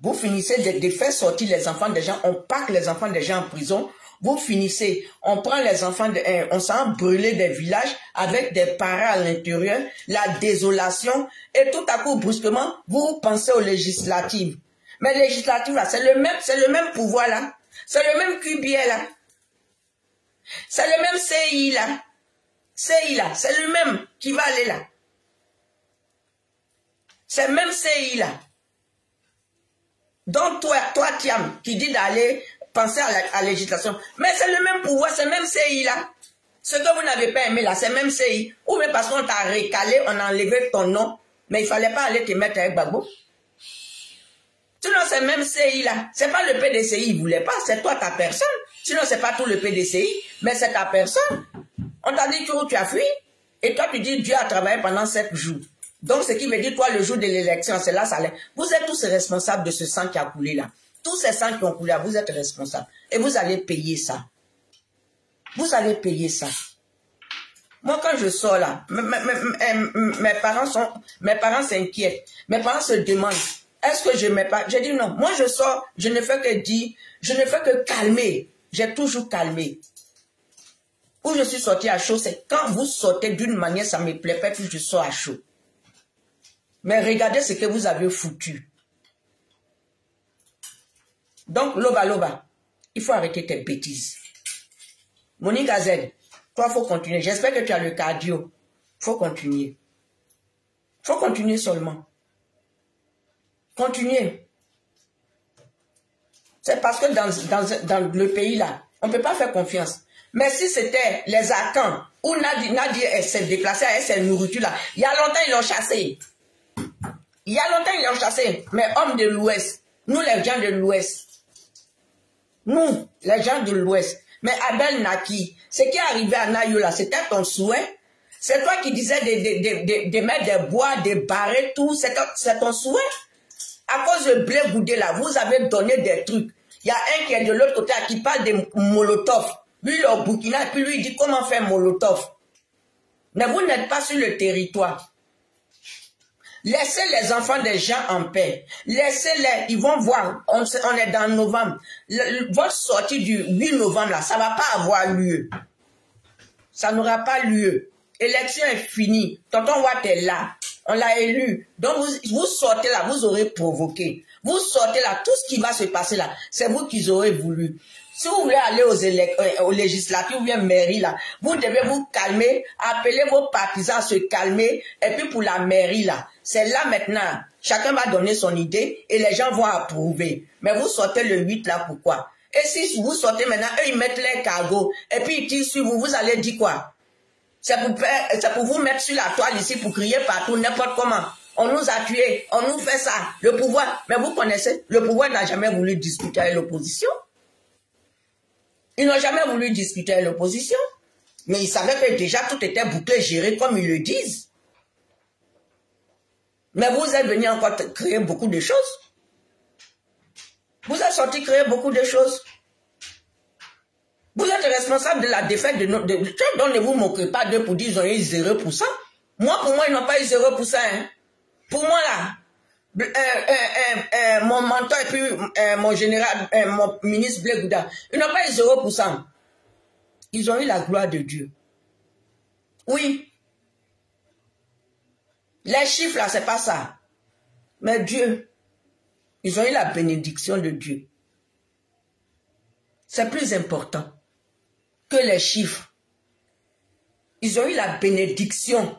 Vous finissez de faire sortir les enfants des gens, on pack les enfants des gens en prison. Vous finissez, on prend les enfants, on s'en brûler des villages avec des parents à l'intérieur, la désolation, et tout à coup, brusquement, vous pensez aux législatives. Mais législatives, là, c'est le même pouvoir, là. C'est le même QBL, là. C'est le même CI, là. CI, là. C'est le même qui va aller là. C'est le même CI, là. Donc, toi, Thiam, qui dit d'aller penser à la législation. Mais c'est le même pouvoir, c'est le même CI là. Ce que vous n'avez pas aimé là, c'est le même CI. Ou même parce qu'on t'a recalé, on a enlevé ton nom, mais il ne fallait pas aller te mettre avec Gbagbo. Sinon, c'est le même CI là. Ce n'est pas le PDCI, il ne voulait pas, c'est toi ta personne. Sinon, ce n'est pas tout le PDCI, mais c'est ta personne. On t'a dit que tu as fui, et toi tu dis Dieu a travaillé pendant 7 jours. Donc, ce qui veut dire, toi, le jour de l'élection, c'est là, ça allait. Vous êtes tous responsables de ce sang qui a coulé là. Tous ces sangs qui ont coulé, vous être responsables. Et vous allez payer ça. Vous allez payer ça. Moi, quand je sors là, mes parents s'inquiètent. Mes parents se demandent, est-ce que je mets pas? J'ai dit non. Moi, je sors, je ne fais que dire, je ne fais que calmer. J'ai toujours calmé. Où je suis sorti à chaud, c'est quand vous sortez d'une manière, ça ne me plaît pas, puis je sors à chaud. Mais regardez ce que vous avez foutu. Donc, Loba, il faut arrêter tes bêtises. Monique Azel, toi, il faut continuer. J'espère que tu as le cardio. Il faut continuer. Il faut continuer seulement. Continuer. C'est parce que dans le pays là, on ne peut pas faire confiance. Mais si c'était les Akans, où Nadia s'est déplacée avec ses nourritures là, il y a longtemps ils l'ont chassé. Il y a longtemps ils l'ont chassé. Mais hommes de l'Ouest, nous les gens de l'Ouest, nous, les gens de l'Ouest. Mais Abel Naki, ce qui est arrivé à Nayo là, c'était ton souhait. C'est toi qui disais de mettre des bois, de barrer tout. C'est ton souhait. À cause de blé goudé là, vous avez donné des trucs. Il y a un qui est de l'autre côté qui parle de Molotov. Lui, il est au Burkina, et puis lui, il dit comment faire Molotov. Mais vous n'êtes pas sur le territoire. Laissez les enfants des gens en paix. Laissez-les, ils vont voir. On est dans novembre. Votre sortie du 8 novembre, là, ça ne va pas avoir lieu. Ça n'aura pas lieu. L'élection est finie. Tonton Watt est là. On l'a élu. Donc, vous sortez là, vous aurez provoqué. Vous sortez là, tout ce qui va se passer là, c'est vous qui aurez voulu. Si vous voulez aller aux législatives ou bien mairie là, vous devez vous calmer, appeler vos partisans à se calmer. Et puis pour la mairie là, c'est là maintenant. Chacun va donner son idée et les gens vont approuver. Mais vous sortez le 8 là, pourquoi? Et si vous sortez maintenant, eux ils mettent les cargos et puis ils tirent sur vous, vous allez dire quoi? C'est pour vous mettre sur la toile ici pour crier partout, n'importe comment. On nous a tués, on nous fait ça. Le pouvoir, mais vous connaissez, le pouvoir n'a jamais voulu discuter avec l'opposition. Ils n'ont jamais voulu discuter avec l'opposition. Mais ils savaient que déjà tout était bouclé, géré comme ils le disent. Mais vous êtes venu encore créer beaucoup de choses. Vous êtes sorti créer beaucoup de choses. Vous êtes responsable de la défaite de notre... dont ne vous moquez pas d'eux pour dire qu'ils ont eu 0%. Moi, pour moi, ils n'ont pas eu 0%. Hein. Pour moi, là, mon mentor et puis mon général, mon ministre Blé Gouda, ils n'ont pas eu 0%. Ils ont eu la gloire de Dieu. Oui. Les chiffres, là, c'est pas ça. Mais Dieu, ils ont eu la bénédiction de Dieu. C'est plus important que les chiffres. Ils ont eu la bénédiction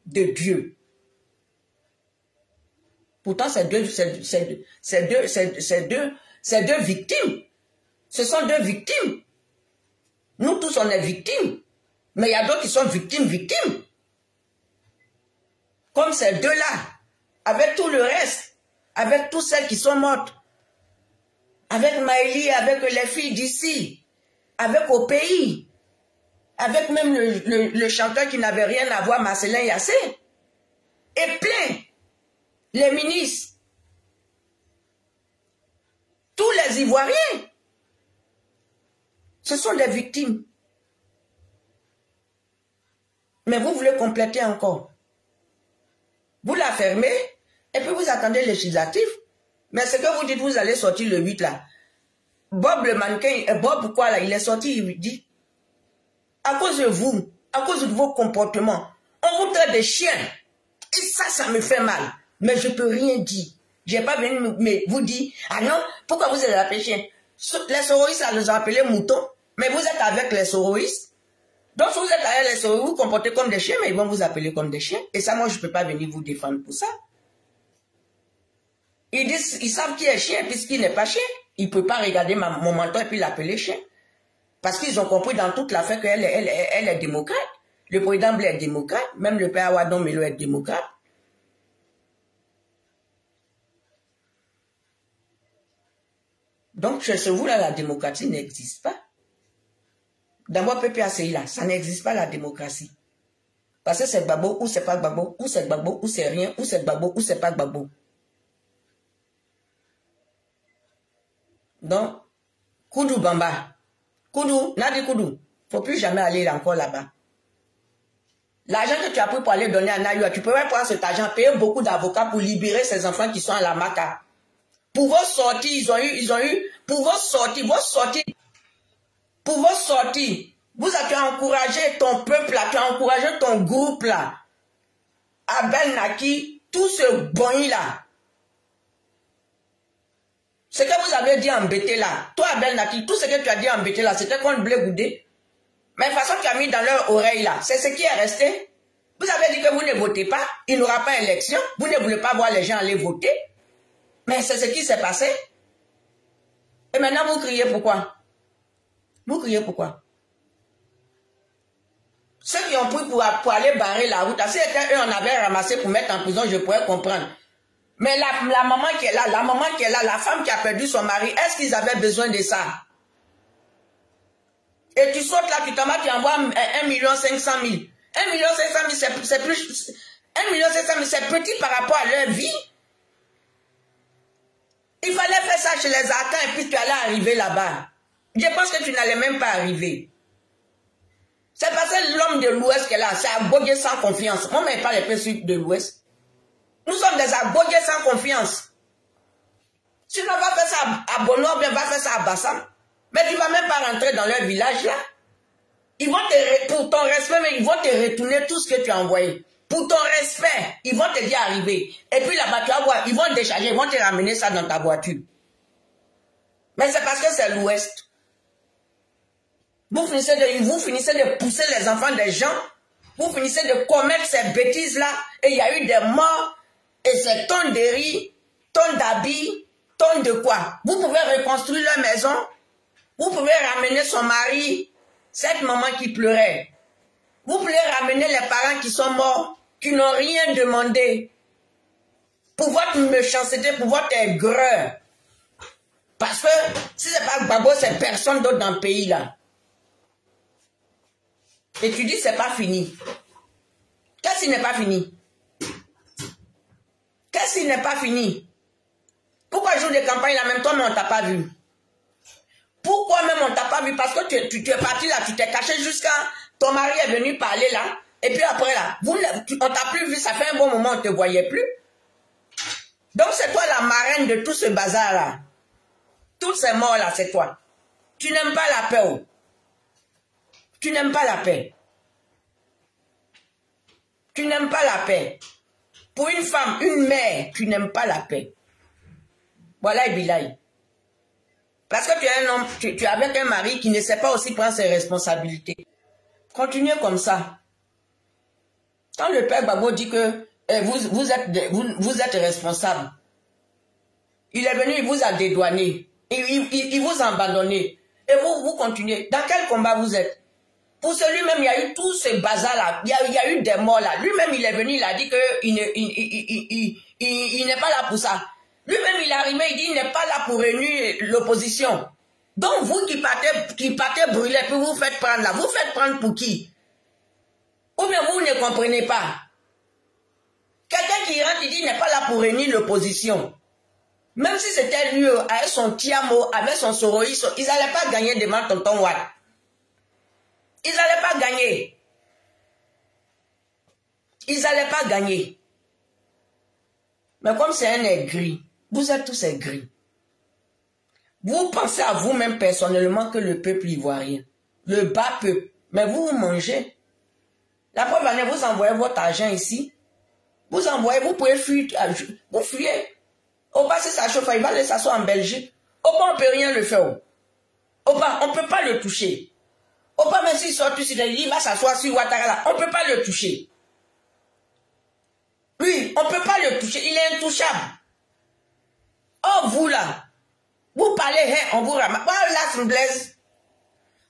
de Dieu. Pourtant, c'est deux victimes. Ce sont deux victimes. Nous tous, on est victimes. Mais il y a d'autres qui sont victimes. Comme ces deux-là. Avec tout le reste. Avec toutes celles qui sont mortes. Avec Maëlie, avec les filles d'ici. Avec au pays. Avec même le chanteur qui n'avait rien à voir, Marcelin Yassé. Et plein. Les ministres. Tous les Ivoiriens. Ce sont des victimes. Mais vous voulez compléter encore. Vous la fermez, et puis vous attendez législatif. Mais ce que vous dites, vous allez sortir le 8 là. Bob le mannequin, Bob quoi là, il est sorti, il dit, à cause de vous, à cause de vos comportements, on vous traite de chiens. Et ça me fait mal. Mais je ne peux rien dire. Je n'ai pas venu vous dire, ah non, pourquoi vous êtes appelés chiens? Les sororistes, ça nous a appelés moutons, mais vous êtes avec les sororistes. Donc, si vous êtes avec les sororistes, vous vous comportez comme des chiens, mais ils vont vous appeler comme des chiens. Et ça, moi, je ne peux pas venir vous défendre pour ça. Ils disent, ils savent qui est chien puisqu'il n'est pas chien. Ils ne peuvent pas regarder mon menton et puis l'appeler chien. Parce qu'ils ont compris dans toute l'affaire qu'elle elle est démocrate. Le président Blair est démocrate. Même le père Awadon Melo est démocrate. Donc, chez vous, là, la démocratie n'existe pas. Dans votre PPACI, là, ça n'existe pas la démocratie. Parce que c'est Gbagbo ou c'est pas Gbagbo, ou c'est Gbagbo ou c'est rien, ou c'est Gbagbo ou c'est pas Gbagbo. Donc, Koudou Bamba. Koudou, Nadi Koudou, faut plus jamais aller encore là-bas. L'argent que tu as pris pour aller donner à Nayua, tu peux même prendre cet argent, payer beaucoup d'avocats pour libérer ces enfants qui sont à la Maka. Pour vos sorties, ils ont eu, pour vos sorties, vous avez encouragé ton peuple là, tu as encouragé ton groupe là. Abel Naki, tout ce boni là. Ce que vous avez dit embêté là, toi Abel Naki, tout ce que tu as dit embêté là, c'était contre Blé Goudé. Mais de toute façon, tu as mis dans leur oreille là, c'est ce qui est resté. Vous avez dit que vous ne votez pas, il n'y aura pas élection, vous ne voulez pas voir les gens aller voter. Mais c'est ce qui s'est passé. Et maintenant, vous criez pourquoi? Vous criez pourquoi? Ceux qui ont pris pour aller barrer la route, si eux on avait ramassé pour mettre en prison, je pourrais comprendre. Mais la maman qui est là, la femme qui a perdu son mari, est-ce qu'ils avaient besoin de ça? Et tu sautes là, tu t'en vas, tu envoies 1 500 000. 1 500 000, c'est plus... 1 500 000, c'est petit par rapport à leur vie. Il fallait faire ça chez les Akans et puis tu allais arriver là-bas. Je pense que tu n'allais même pas arriver. C'est parce que l'homme de l'Ouest qui est là, c'est abogué sans confiance. Moi, je ne parle pas de l'Ouest. Nous sommes des abogués sans confiance. Si on va faire ça à Bono, on va faire ça à Bassam. Mais tu ne vas même pas rentrer dans leur village là. Ils vont pour ton respect, mais ils vont te retourner tout ce que tu as envoyé. Pour ton respect, ils vont te dire arriver. Et puis là-bas, tu vas voir, ils vont te décharger, ils vont te ramener ça dans ta voiture. Mais c'est parce que c'est l'Ouest. Vous finissez de pousser les enfants des gens. Vous finissez de commettre ces bêtises-là. Et il y a eu des morts. Et c'est tonnes de riz, tonnes d'habits, tonnes de quoi. Vous pouvez reconstruire leur maison. Vous pouvez ramener son mari, cette maman qui pleurait. Vous pouvez ramener les parents qui sont morts, qui n'ont rien demandé. Pour votre méchanceté, pour votre aigreur. Parce que si ce n'est pas Gbagbo, c'est personne d'autre dans le pays là. Et tu dis c'est pas fini. Qu'est-ce qui n'est pas fini? Qu'est-ce qui n'est pas fini? Pourquoi jour de campagne là même toi mais on t'a pas vu? Pourquoi même on t'a pas vu? Parce que tu es parti là, tu t'es caché jusqu'à ton mari est venu parler là. Et puis après là, on t'a plus vu, ça fait un bon moment on ne te voyait plus. Donc c'est toi la marraine de tout ce bazar là. Toutes ces morts là, c'est toi. Tu n'aimes pas la paix. Oh. Tu n'aimes pas la paix. Tu n'aimes pas la paix. Pour une femme, une mère, tu n'aimes pas la paix. Voilà, Bilaï. Parce que tu es un homme, tu es avec un mari qui ne sait pas aussi prendre ses responsabilités. Continuez comme ça. Quand le père Gbagbo dit que vous êtes responsable, il est venu, il vous a dédouané, il vous a abandonné. Et vous continuez. Dans quel combat vous êtes? Pour celui-même, il y a eu tout ce bazar-là. Il y a eu des morts là. Lui-même, il est venu, il a dit qu'il n'est pas là pour ça. Lui-même, il est arrivé, il dit qu'il n'est pas là pour réunir l'opposition. Donc, vous qui partez brûler, puis vous faites prendre là. Vous faites prendre pour qui? Ou bien vous ne comprenez pas. Quelqu'un qui rentre, il dit qu'il n'est pas là pour réunir l'opposition. Même si c'était lui, avec son Tiamo, avec son Soroïs, ils n'allaient pas gagner devant Tonton Watt. Ils n'allaient pas gagner. Ils n'allaient pas gagner. Mais comme c'est un aigri, vous êtes tous aigris. Vous pensez à vous-même personnellement que le peuple ivoirien, le bas peuple, mais vous mangez. La preuve en est, vous envoyez votre argent ici. Vous envoyez, vous pouvez fuir, vous fuyez. Au bas, si ça chauffe, il va aller s'asseoir en Belgique. Au bas, on ne peut rien le faire. Au bas, on ne peut pas le toucher. Au bas, même s'il sort ici, il va s'asseoir sur Ouattara là. On ne peut pas le toucher. Lui, on ne peut pas le toucher. Il est intouchable. Oh, vous là, vous parlez, hein, on vous ramasse. Voilà Las Blaise.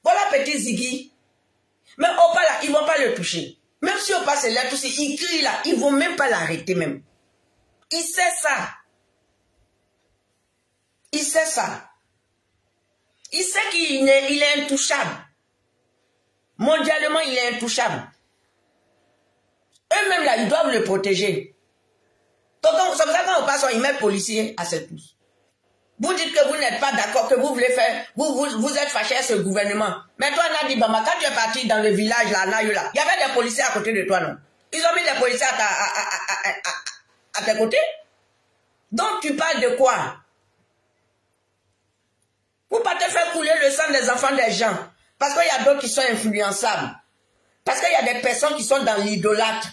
Voilà petit Ziggy. Mais au bas là, ils ne vont pas le toucher. Même si au bas c'est là, tout ça, il crie là, ils ne vont même pas l'arrêter même. Il sait ça. Il sait ça. Il sait qu'il est intouchable. Mondialement, il est intouchable. Eux-mêmes, là, ils doivent le protéger. Donc, c'est pour ça qu'on passe, ils mettent policiers à cette pousse. Vous dites que vous n'êtes pas d'accord, que vous voulez faire, vous êtes fâché à ce gouvernement. Mais toi, Nadi Bama, quand tu es parti dans le village, là, Nayo, là, il y avait des policiers à côté de toi, non? Ils ont mis des policiers à tes côtés. Donc, tu parles de quoi? Vous partez faire couler le sang des enfants des gens. Parce qu'il y a d'autres qui sont influençables. Parce qu'il y a des personnes qui sont dans l'idolâtre.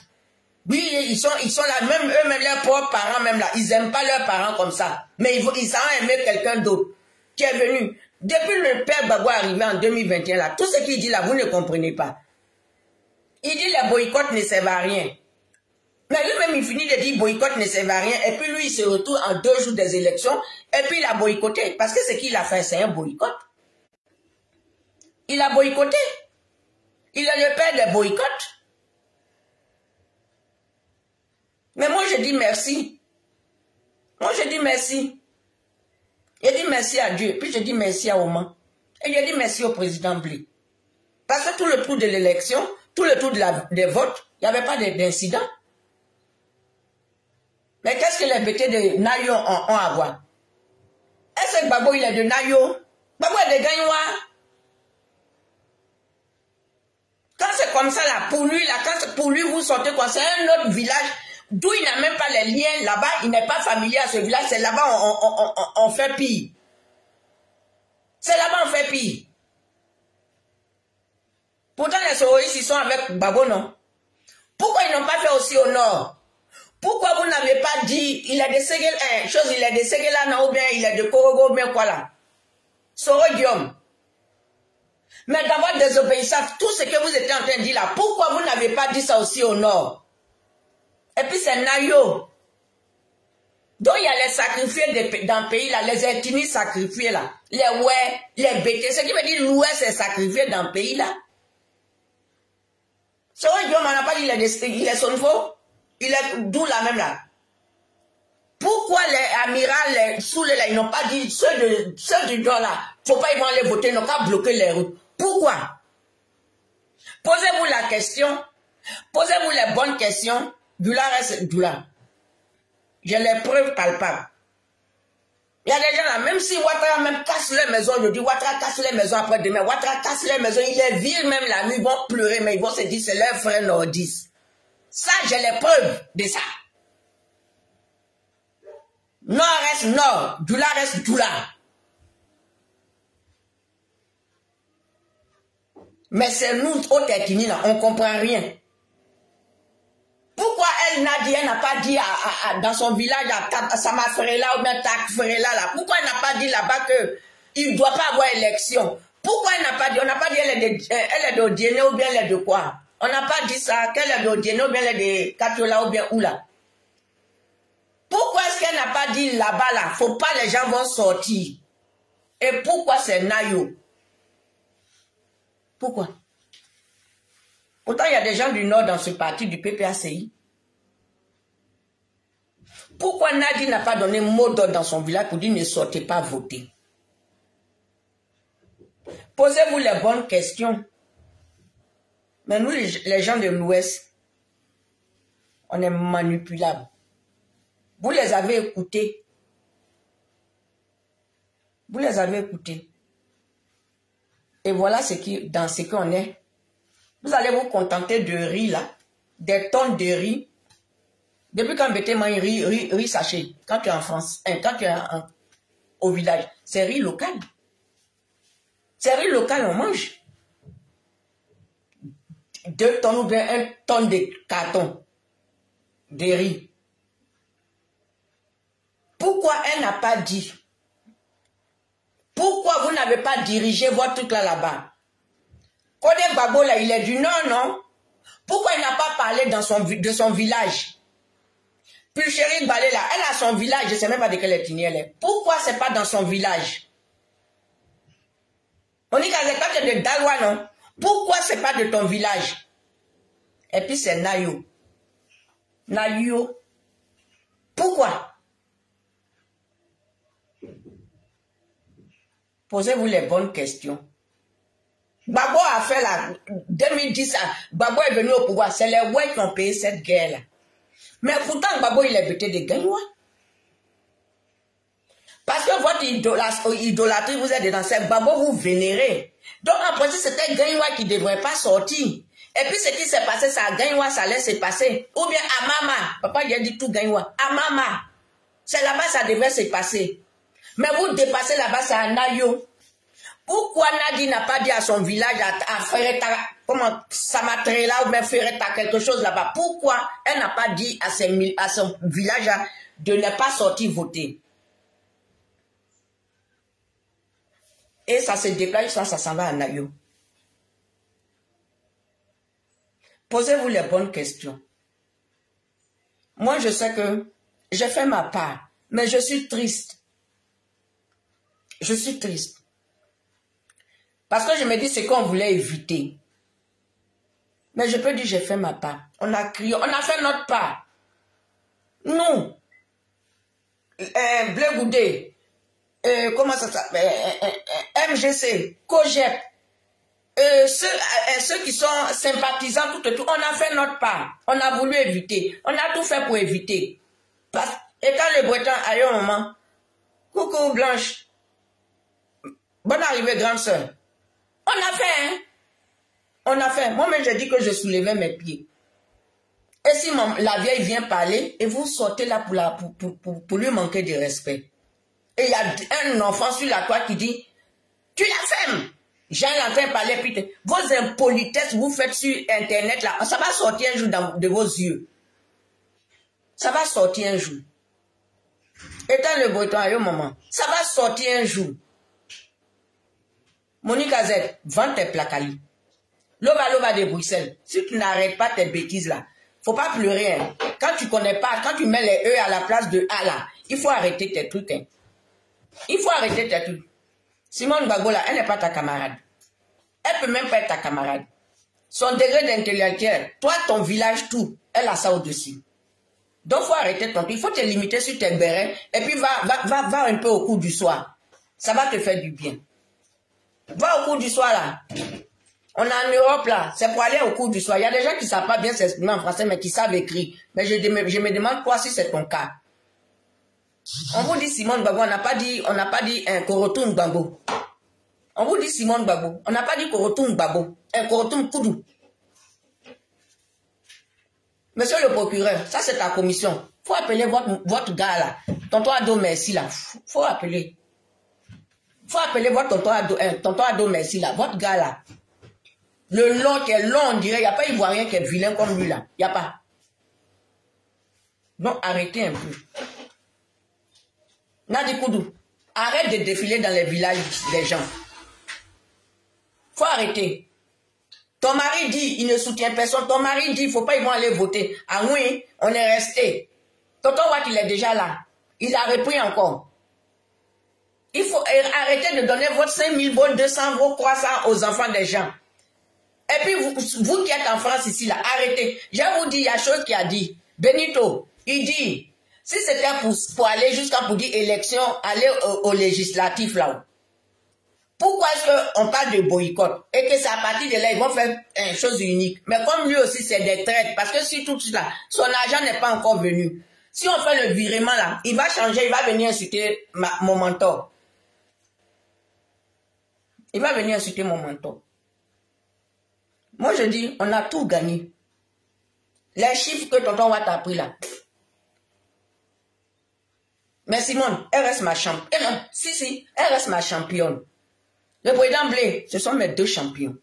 Oui, ils sont là, même eux-mêmes, leurs propres parents, même là, ils n'aiment pas leurs parents comme ça. Mais ils ont aimé quelqu'un d'autre qui est venu. Depuis le père Gbagbo arrivé en 2021, là, tout ce qu'il dit là, vous ne comprenez pas. Il dit les boycotts ne servent à rien. Mais lui-même, il finit de dire boycott ne servent à rien. Et puis lui, il se retrouve en 2 jours des élections. Et puis il a boycotté. Parce que ce qu'il a fait, c'est un boycott. Il a boycotté. Il est le père des boycotts. Mais moi, je dis merci. Moi, je dis merci. Je dis merci à Dieu. Puis je dis merci à Oman. Et je dis merci au président Blé. Parce que tout le tour de l'élection, tout le tour des votes, il n'y avait pas d'incident. Mais qu'est-ce que les bêtés de Nayo ont à voir? Est-ce que Gbagbo, il est de Nayo? Gbagbo est de Gagnois. Quand c'est comme ça, là, pour lui, là, pour lui, vous sortez quoi? C'est un autre village d'où il n'a même pas les liens. Là-bas, il n'est pas familier à ce village. C'est là-bas, on fait pire. C'est là-bas, on fait pire. Pourtant, les Soroïs, ils sont avec Gbagbo, non? Pourquoi ils n'ont pas fait aussi au nord? Pourquoi vous n'avez pas dit, il a des Ségéla, il a des Ségéla, non, ou bien il a de Korogo, mais quoi là? Sorodium. Mais d'avoir désobéissance, tout ce que vous étiez en train de dire là, pourquoi vous n'avez pas dit ça aussi au nord? Et puis c'est Nayo. Donc il y a les sacrifiés dans le pays là, les ethnies sacrifiés là, les ouais, les bêtés. Ce qui veut dire l'ouest c'est sacrifié dans le pays là. Sorodium, on n'a pas dit il est Sonfo. Il est d'où la même là. Pourquoi les amirals, les soulés là, ils n'ont pas dit, ceux du nord là, faut pas ils vont aller voter, ils n'ont pas bloqué les routes. Pourquoi? Posez-vous la question, posez-vous les bonnes questions, Doula reste Doula. J'ai les preuves palpables. Il y a des gens là, même si Ouattara même casse les maisons, je dis Ouattara casse les maisons après demain, Ouattara casse les maisons, ils les virent même la nuit, ils vont pleurer, mais ils vont se dire c'est leur frère nordiste. Ça, j'ai les preuves de ça. Nord reste Nord, Doula reste Doula. Mais c'est nous, autres ethnies, là, on ne comprend rien. Pourquoi elle, Nadia, n'a pas dit dans son village, à Samafrela ou bien Takfrela, là, pourquoi elle n'a pas dit là-bas qu'il ne doit pas avoir élection? Pourquoi elle n'a pas dit, on n'a pas dit elle est de Odiene ou bien elle est de quoi? On n'a pas dit ça, qu'elle est d'Odiene ou bien elle est de Katola ou bien où là? Pourquoi est-ce qu'elle n'a pas dit là-bas là? Faut pas les gens vont sortir. Et pourquoi c'est Nayo? Pourquoi? Pourtant il y a des gens du Nord dans ce parti du PPACI. Pourquoi Nadi n'a pas donné mot d'ordre dans son village pour dire ne sortez pas voter? Posez-vous les bonnes questions. Mais nous, les gens de l'Ouest, on est manipulables. Vous les avez écoutés. Vous les avez écoutés. Et voilà dans ce qu'on est. Vous allez vous contenter de riz là, des tonnes de riz. Depuis quand Bété mange riz sachet, quand tu es en France, quand tu es au village, c'est riz local. C'est riz local, on mange. 2 tonnes ou bien 1 tonne de carton de riz. Pourquoi elle n'a pas dit? Pourquoi vous n'avez pas dirigé votre truc là-bas? Kodé Gbagbo là, il est du Nord, non? Pourquoi il n'a pas parlé de son village? Puis Chérie Balé là, elle a son village, je ne sais même pas de quelle ethnie elle est. Pourquoi c'est pas dans son village? On dit qu'elle est de Dalwa, non? Pourquoi c'est pas de ton village? Et puis c'est Nayo. Nayo. Pourquoi? Posez-vous les bonnes questions. Gbagbo a fait la 2010, Gbagbo est venu au pouvoir. C'est les Ouai qui ont payé cette guerre-là. Mais pourtant, Gbagbo, il est buté de Gagnois. Parce que votre idolâtrie, vous êtes dedans. C'est Gbagbo, vous vénérez. Donc, en principe, c'était Gagnois qui ne devrait pas sortir. Et puis, ce qui s'est passé, ça à Gagnois, ça allait se passer. Ou bien à Mama. Papa, il a dit tout Gagnois. À Mama. C'est là-bas, ça devrait se passer. Mais vous dépassez là-bas, c'est à Nayo. Pourquoi Nadi n'a pas dit à son village, à Ferreta, comment Samatrela ou bien Ferreta, quelque chose là-bas? Pourquoi elle n'a pas dit à son village de ne pas sortir voter? Et ça se déplace, ça s'en va à Nayo. Posez-vous les bonnes questions. Moi, je sais que j'ai fait ma part, mais je suis triste. Je suis triste. Parce que je me dis ce qu'on voulait éviter. Mais je peux dire j'ai fait ma part. On a crié, on a fait notre part. Nous, Blé Goudé, comment ça s'appelle, MGC, COGEP, ceux qui sont sympathisants, tout, on a fait notre part. On a voulu éviter. On a tout fait pour éviter. Et quand le Breton a eu un moment, coucou Blanche, bonne arrivée grande soeur. On a fait, hein? On a fait. Moi-même, j'ai dit que je soulevais mes pieds. Et si la vieille vient parler, et vous sortez là pour lui manquer de respect. Et il y a un enfant sur la toile qui dit, tu la fermes. Jean est en train de parler, puis vos impolitesses vous faites sur Internet, là, ça va sortir un jour de vos yeux. Ça va sortir un jour. Étant le Breton à un moment, ça va sortir un jour. Monique Azet, vends tes placali. Loba de Bruxelles. Si tu n'arrêtes pas tes bêtises là, faut pas pleurer. Hein. Quand tu connais pas, quand tu mets les E à la place de A là, il faut arrêter tes trucs. Hein. Il faut arrêter tes trucs. Simone Gbagbo là, elle n'est pas ta camarade. Elle peut même pas être ta camarade. Son degré d'intellectuel, toi, ton village, tout, elle a ça au-dessus. Donc, faut arrêter ton truc. Il faut te limiter sur tes bérets et puis va un peu au cours du soir. Ça va te faire du bien. Va au cours du soir là. On est en Europe là. C'est pour aller au cours du soir. Il y a des gens qui ne savent pas bien s'exprimer en français mais qui savent écrire. Mais je me demande toi si c'est ton cas. On vous dit Simone Gbagbo, on n'a pas dit Korotoum Gbagbo. On vous dit Simone Gbagbo. On n'a pas dit Korotoum Gbagbo. Korotoum Koudou. Monsieur le procureur, ça c'est ta commission. Faut appeler votre gars là. Tonton Ado Merci là. Faut appeler. Faut appeler votre tonton Ado Merci là. Votre gars là. Le long qui est long, on dirait. Il n'y a pas Ivoirien qui est vilain comme lui là. Il n'y a pas. Donc arrêtez un peu. Nadi Koudou, arrête de défiler dans les villages des gens. Faut arrêter. Ton mari dit, il ne soutient personne. Ton mari dit, il ne faut pas, ils vont aller voter. Ah oui, on est resté. Tonton Watt, il est déjà là. Il a repris encore. Il faut arrêter de donner votre 5 000, vos 200, vos 300 aux enfants des gens. Et puis, vous qui êtes en France ici, là, arrêtez. Je vous dis, il y a chose qui a dit. Benito, il dit, si c'était pour aller jusqu'à pour dire élection, aller au législatif là-haut. Pourquoi est-ce qu'on parle de boycott? Et que c'est à partir de là, ils vont faire une chose unique. Mais comme lui aussi, c'est des traites. Parce que si tout cela, son argent n'est pas encore venu. Si on fait le virement là, il va changer, il va venir insulter mon mentor. Il va venir insulter mon mentor. Moi, je dis, on a tout gagné. Les chiffres que tonton Watt a pris là, Mais Simone, elle reste ma championne. Eh non, si, elle reste ma championne. Le président Blé, ce sont mes 2 champions.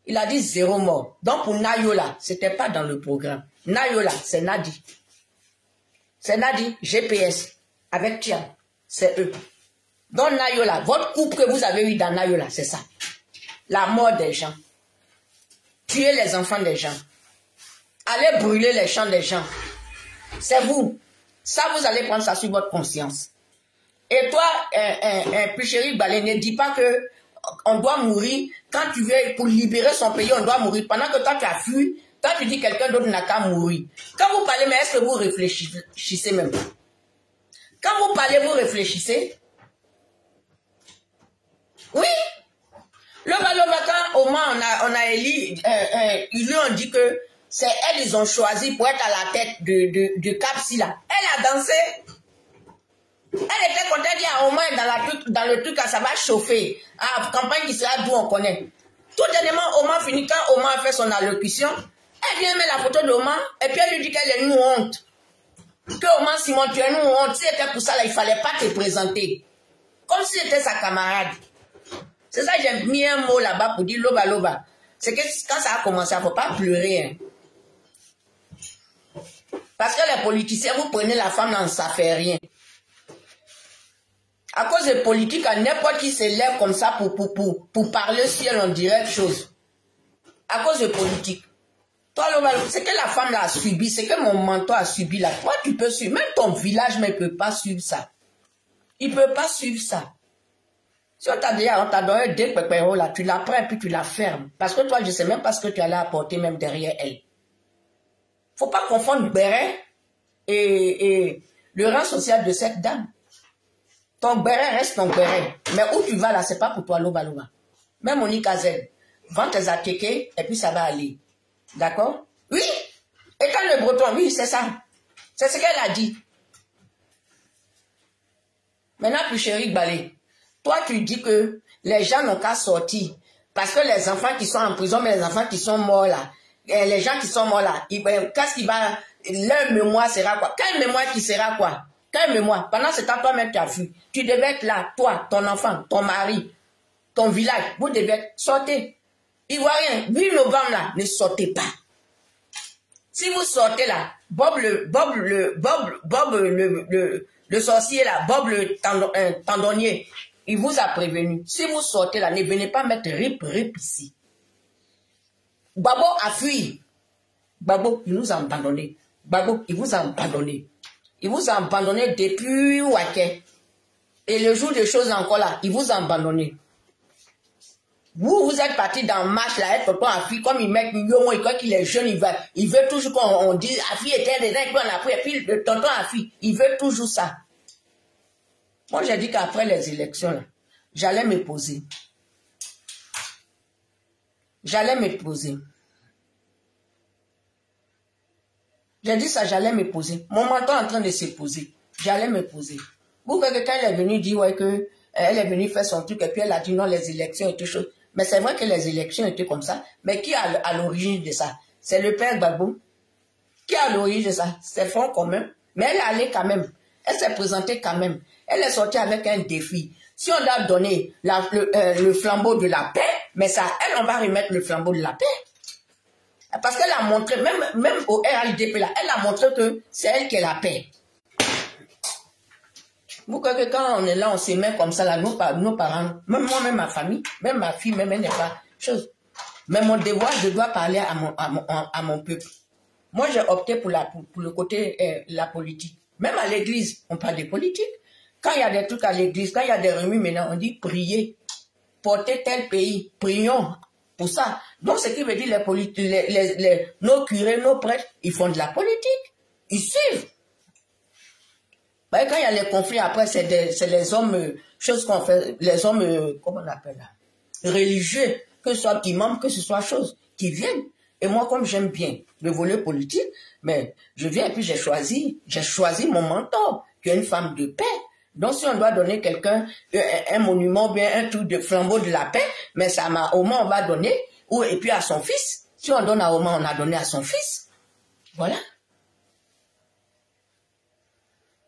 Il a dit 0 mort. Donc pour Nayola, ce n'était pas dans le programme. Nayola, c'est Nadi. C'est Nadi, GPS, avec Tian. C'est eux. Donc Nayola, votre couple que vous avez eu dans Nayola, c'est ça. La mort des gens. Tuer les enfants des gens. Aller brûler les champs des gens. C'est vous. Ça, vous allez prendre ça sur votre conscience. Et toi, Picheri Balé, ne dis pas que on doit mourir. Quand tu veux, pour libérer son pays, on doit mourir. Pendant que toi, tu as fui, toi, tu dis que quelqu'un d'autre n'a qu'à mourir. Quand vous parlez, mais est-ce que vous réfléchissez même? Quand vous parlez, vous réfléchissez? Oui. Le quand au moins on a élu, ils lui ont dit que c'est elle, ils ont choisi pour être à la tête de Cap-Sila. Elle a dansé. Elle était contente de dire au moins dans le truc, ça va chauffer. Ah, campagne qui sera d'où on connaît. Tout dernièrement, Oman finit, quand Oman a fait son allocution, elle vient mettre la photo d'Oman et puis elle lui dit qu'elle est nous honte. Que Oman Simon, tu es nous honte. Si c'était pour ça, là, il ne fallait pas te présenter. Comme si c'était sa camarade. C'est ça que j'ai mis un mot là-bas pour dire loba loba. C'est que quand ça a commencé, il ne faut pas pleurer. Hein. Parce que les politiciens, vous prenez la femme, là, ça ne fait rien. À cause des politiques, n'importe qui se lève comme ça pour parler si elle en direct chose. À cause de politique. Toi, c'est que la femme là a subi, c'est que mon mentor a subi là. Toi, tu peux suivre. Même ton village, mais il ne peut pas suivre ça. Il ne peut pas suivre ça. Si on t'a donné 2 pépéros là, tu la prends et puis tu la fermes. Parce que toi, je ne sais même pas ce que tu allais apporter même derrière elle. Il ne faut pas confondre béret et le rang social de cette dame. Ton béret reste ton béret. Mais où tu vas là, c'est pas pour toi, loba loba. Même Monica Z, vends tes akékés et puis ça va aller. D'accord? Oui. Et quand le breton, oui, c'est ça. C'est ce qu'elle a dit. Maintenant, puis chérie Balé, toi tu dis que les gens n'ont qu'à sortir. Parce que les enfants qui sont en prison, mais les enfants qui sont morts là, les gens qui sont morts là, qu'est-ce qui va, leur mémoire sera quoi? Quelle mémoire qui sera quoi? Quelle mémoire? Pendant ce temps, toi-même tu as vu. Tu devais être là, toi, ton enfant, ton mari, ton village, vous devez sortir. Ivoirien, 8 novembre là, ne sortez pas. Si vous sortez là, Bob le sorcier là, Bob le tendonnier, il vous a prévenu. Si vous sortez là, ne venez pas mettre rip ici. Babo a fui. Babo, il nous a abandonnés. Babo, il vous a abandonné. Il vous a abandonné depuis Ouaké. Et le jour des choses encore là, il vous a abandonné. Vous êtes parti dans marche là, être tonton Afi, comme il met Yomo, et quand il est jeune, il veut toujours qu'on dise Afi était dedans, et puis on a pris, et puis le tonton Afi, il veut toujours ça. Moi, j'ai dit qu'après les élections, là, j'allais me poser. J'allais me poser. J'ai dit ça, j'allais me poser. Mon mentor est en train de se poser. J'allais me poser. Vous, quelqu'un est venu dire ouais, que elle est venue faire son truc, et puis elle a dit non, les élections et tout chose. Mais c'est vrai que les élections étaient comme ça. Mais qui est à l'origine de ça? C'est le père Gbagbo. Qui est à l'origine de ça? C'est le Front commun. Mais elle est allée quand même. Elle s'est présentée quand même. Elle est sortie avec un défi. Si on doit donner le flambeau de la paix, mais ça, elle, on va remettre le flambeau de la paix. Parce qu'elle a montré, même au RHDP là, elle a montré que c'est elle qui est la paix. Vous croyez que quand on est là, on se met comme ça là, nos parents, même moi, même ma famille, même ma fille, même elle n'est pas chose. Mais mon devoir, je dois parler à mon peuple. Moi, j'ai opté pour le côté la politique. Même à l'église, on parle de politique. Quand il y a des trucs à l'église, quand il y a des remues maintenant, on dit prier, porter tel pays, prions pour ça. Donc, ce qui veut dire nos curés, nos prêtres, ils font de la politique. Ils suivent. Bah, quand il y a les conflits, après, c'est les hommes, choses qu'on fait, les hommes, comment on appelle là, religieux, que ce soit imams, que ce soit choses, qui viennent. Et moi, comme j'aime bien le volet politique, mais je viens et puis j'ai choisi mon mentor, qui est une femme de paix. Donc, si on doit donner quelqu'un un monument, bien un truc de flambeau de la paix, mais ça m'a, au moins on va donner, et puis à son fils. Si on donne à Oman, on a donné à son fils. Voilà.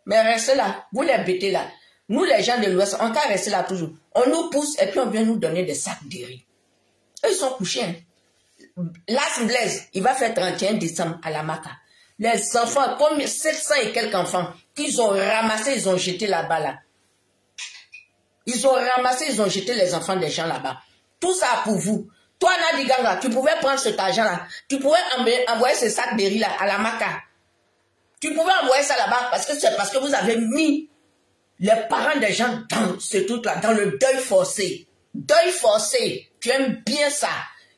Mais restez là, vous les bêtez là. Nous, les gens de l'Ouest, on peut rester là toujours. On nous pousse et puis on vient nous donner des sacs de riz. Eux, ils sont couchés. Hein. Las Blaise, il va faire 31 décembre à la Maca. Les enfants, comme 700 et quelques enfants, qu'ils ont ramassé, ils ont jeté là-bas là. Ils ont ramassé, ils ont jeté les enfants des gens là-bas. Tout ça pour vous. Toi, Nadi Ganga, tu pouvais prendre cet argent-là. Tu pouvais envoyer ce sac de riz là à la Maca. Tu pouvais envoyer ça là-bas parce que c'est parce que vous avez mis les parents des gens dans ce truc-là, dans le deuil forcé. Deuil forcé, tu aimes bien ça.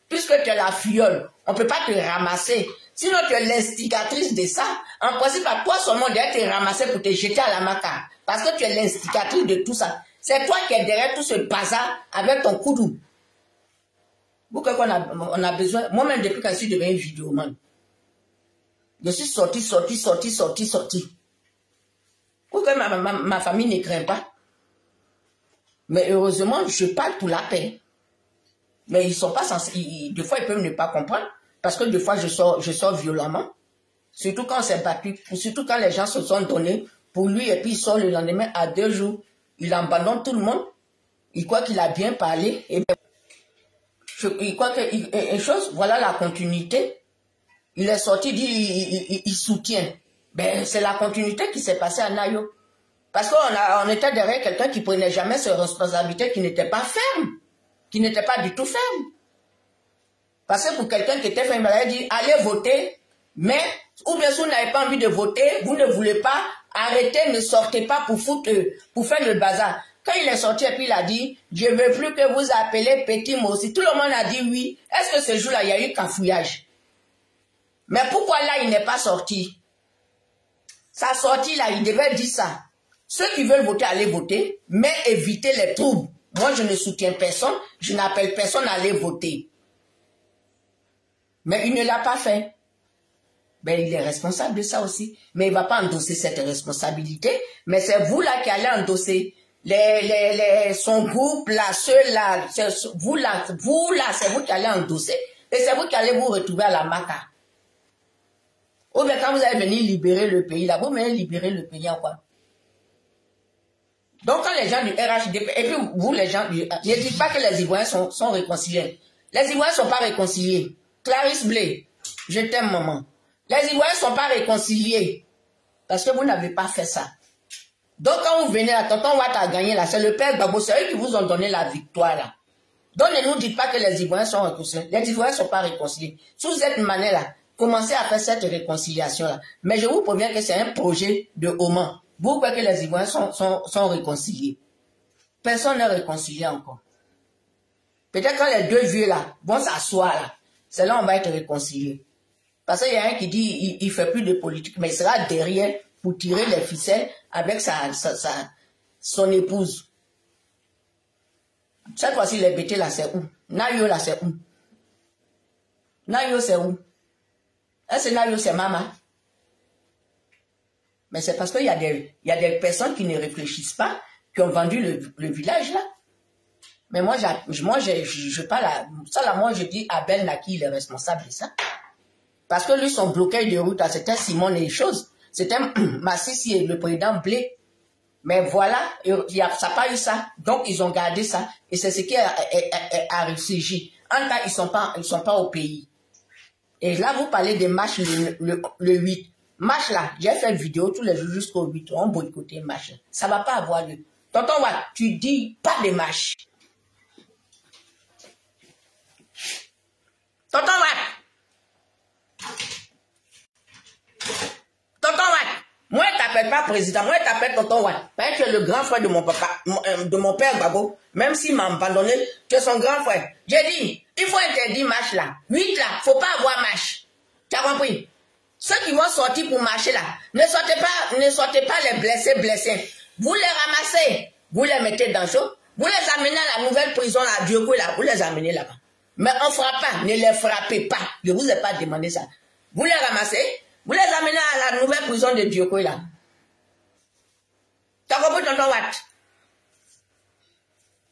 Puisque tu es la fiole, on ne peut pas te ramasser. Sinon, tu es l'instigatrice de ça. En principe, à toi seulement d'être ramasser pour te jeter à la Maca. Parce que tu es l'instigatrice de tout ça. C'est toi qui es derrière tout ce bazar avec ton coudou. Pourquoi on a besoin... Moi-même, depuis que je suis devenu vidéoman, je suis sorti. Pourquoi ma famille ne craint pas? Mais heureusement, je parle pour la paix. Mais ils sont pas censés... Des fois, ils peuvent ne pas comprendre. Parce que des fois, je sors violemment. Surtout quand on s'est battu. Surtout quand les gens se sont donnés pour lui. Et puis, il sort le lendemain à 2 jours. Il abandonne tout le monde. Il croit qu'il a bien parlé. Et il croit que... chose, voilà la continuité. Il est sorti, il soutient. Ben, c'est la continuité qui s'est passée à Nayo. Parce qu'on était derrière quelqu'un qui prenait jamais ses responsabilités, qui n'était pas ferme. Qui n'était pas du tout ferme. Parce que pour quelqu'un qui était ferme, il avait dit, allez voter, mais, ou bien si vous n'avez pas envie de voter, vous ne voulez pas, arrêtez, ne sortez pas pour faire le bazar. Quand il est sorti et puis il a dit, je ne veux plus que vous appelez petit moi aussi. Tout le monde a dit oui. Est-ce que ce jour-là, il y a eu cafouillage? Mais pourquoi là, il n'est pas sorti? Sa sortie là, il devait dire ça. Ceux qui veulent voter, allez voter, mais évitez les troubles. Moi, je ne soutiens personne, je n'appelle personne à aller voter. Mais il ne l'a pas fait. Ben, il est responsable de ça aussi. Mais il ne va pas endosser cette responsabilité. Mais c'est vous là qui allez endosser. Son groupe là, ceux-là, vous là, c'est vous qui allez endosser. Et c'est vous qui allez vous retrouver à la Maca. Ou bien quand vous allez venir libérer le pays là, vous venez libérer le pays en quoi? Donc quand les gens du RHDP, et puis vous les gens du... Ne dites pas que les Ivoiriens sont réconciliés. Les Ivoiriens ne sont pas réconciliés. Clarisse Blé, je t'aime maman. Les Ivoiriens ne sont pas réconciliés. Parce que vous n'avez pas fait ça. Donc quand vous venez là, tonton Watt a gagné là, c'est le père Gbagbo, c'est eux qui vous ont donné la victoire là. Donc ne nous dites pas que les Ivoiriens sont réconciliés. Les Ivoiriens ne sont pas réconciliés. Sous cette manière là, commencez à faire cette réconciliation là. Mais je vous préviens que c'est un projet de Oman. Vous croyez que les Ivoiriens sont réconciliés. Personne n'est réconcilié encore. Peut-être quand les deux vieux là vont s'asseoir là, c'est là on va être réconciliés. Parce qu'il y a un qui dit il ne fait plus de politique, mais il sera derrière pour tirer les ficelles avec son épouse. Cette fois-ci, les bêtés là, c'est où? Nayo là, c'est où? Nayo, c'est où? Est-ce que Nayo, c'est maman? Mais c'est parce qu'il y a des personnes qui ne réfléchissent pas, qui ont vendu le village là. Mais moi, je parle à... Ça là, moi, je dis Abel Naki, il est responsable de ça. Parce que lui, son blocage de route, c'était Simon et les choses. C'était Massissi et le président Blé. Mais voilà, ça n'a pas eu ça. Donc, ils ont gardé ça. Et c'est ce qui a réfléchi. En cas, ils sont pas au pays. Et là, vous parlez des matchs le 8. Match là, j'ai fait une vidéo tous les jours jusqu'au 8. On boycottait match. Ça ne va pas avoir lieu. Tonton Watt, tu dis pas de match. Tonton Watt. Tonton Watt. Moi, je ne t'appelle pas président. Moi, je t'appelle Tonton Watt. Parce que tu es le grand frère de mon papa, de mon père Gbagbo. Même s'il m'a abandonné, tu es son grand frère. J'ai dit, il faut interdire match là. 8 là, il ne faut pas avoir match. Tu as compris? Ceux qui vont sortir pour marcher là, ne sortez pas les blessés. Vous les ramassez, vous les mettez dans le chaud, vous les amenez à la nouvelle prison à Dioko là, vous les amenez là-bas. Mais on ne frappe pas, ne les frappez pas. Je ne vous ai pas demandé ça. Vous les ramassez, vous les amenez à la nouvelle prison de Dioko là. Tu as compris, tonton Watt?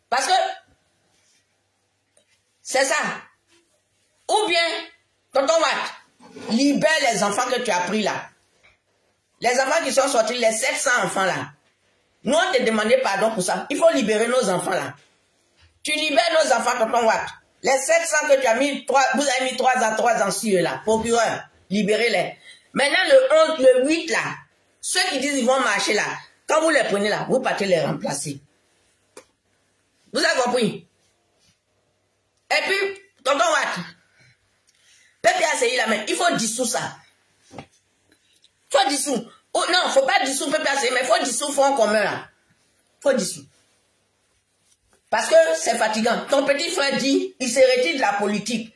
Parce que c'est ça. Ou bien, tonton Watt, libère les enfants que tu as pris là. Les enfants qui sont sortis, les 700 enfants là. Nous, on te demandé pardon pour ça. Il faut libérer nos enfants là. Tu libères nos enfants, tonton Watt. Les 700 que tu as mis, vous avez mis 3 ans sur eux là. Procureur, libérez-les. Maintenant, le 11, le 8 là, ceux qui disent qu'ils vont marcher là, quand vous les prenez là, vous partez les remplacer. Vous avez compris? Et puis, tonton Watt, PPACI là, mais il faut dissoudre ça. Il faut dissoudre. Oh, non, il ne faut pas dissoudre PPACI, mais il faut dissoudre Front commun là. Il faut dissoudre. Parce que c'est fatigant. Ton petit frère dit, il se retire de la politique.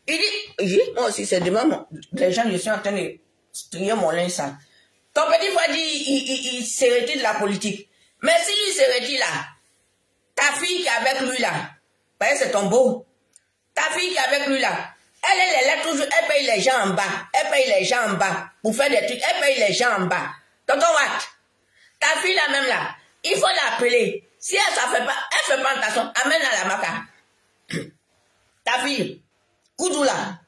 Il dit, moi aussi, c'est demain, les gens, je suis en train de strier mon linge sale. Ton petit frère dit, il se retire de la politique. Mais s'il se retire là, ta fille qui est avec lui là, c'est ton beau. Ta fille qui est avec lui là, elle est toujours, elle paye les gens en bas. Elle paye les gens en bas pour faire des trucs. Elle paye les gens en bas. Tonton Watt, ta fille là même là, il faut l'appeler. Si elle ne fait pas, elle fait pas attention, amène à la maca. Ta fille, Koudou là.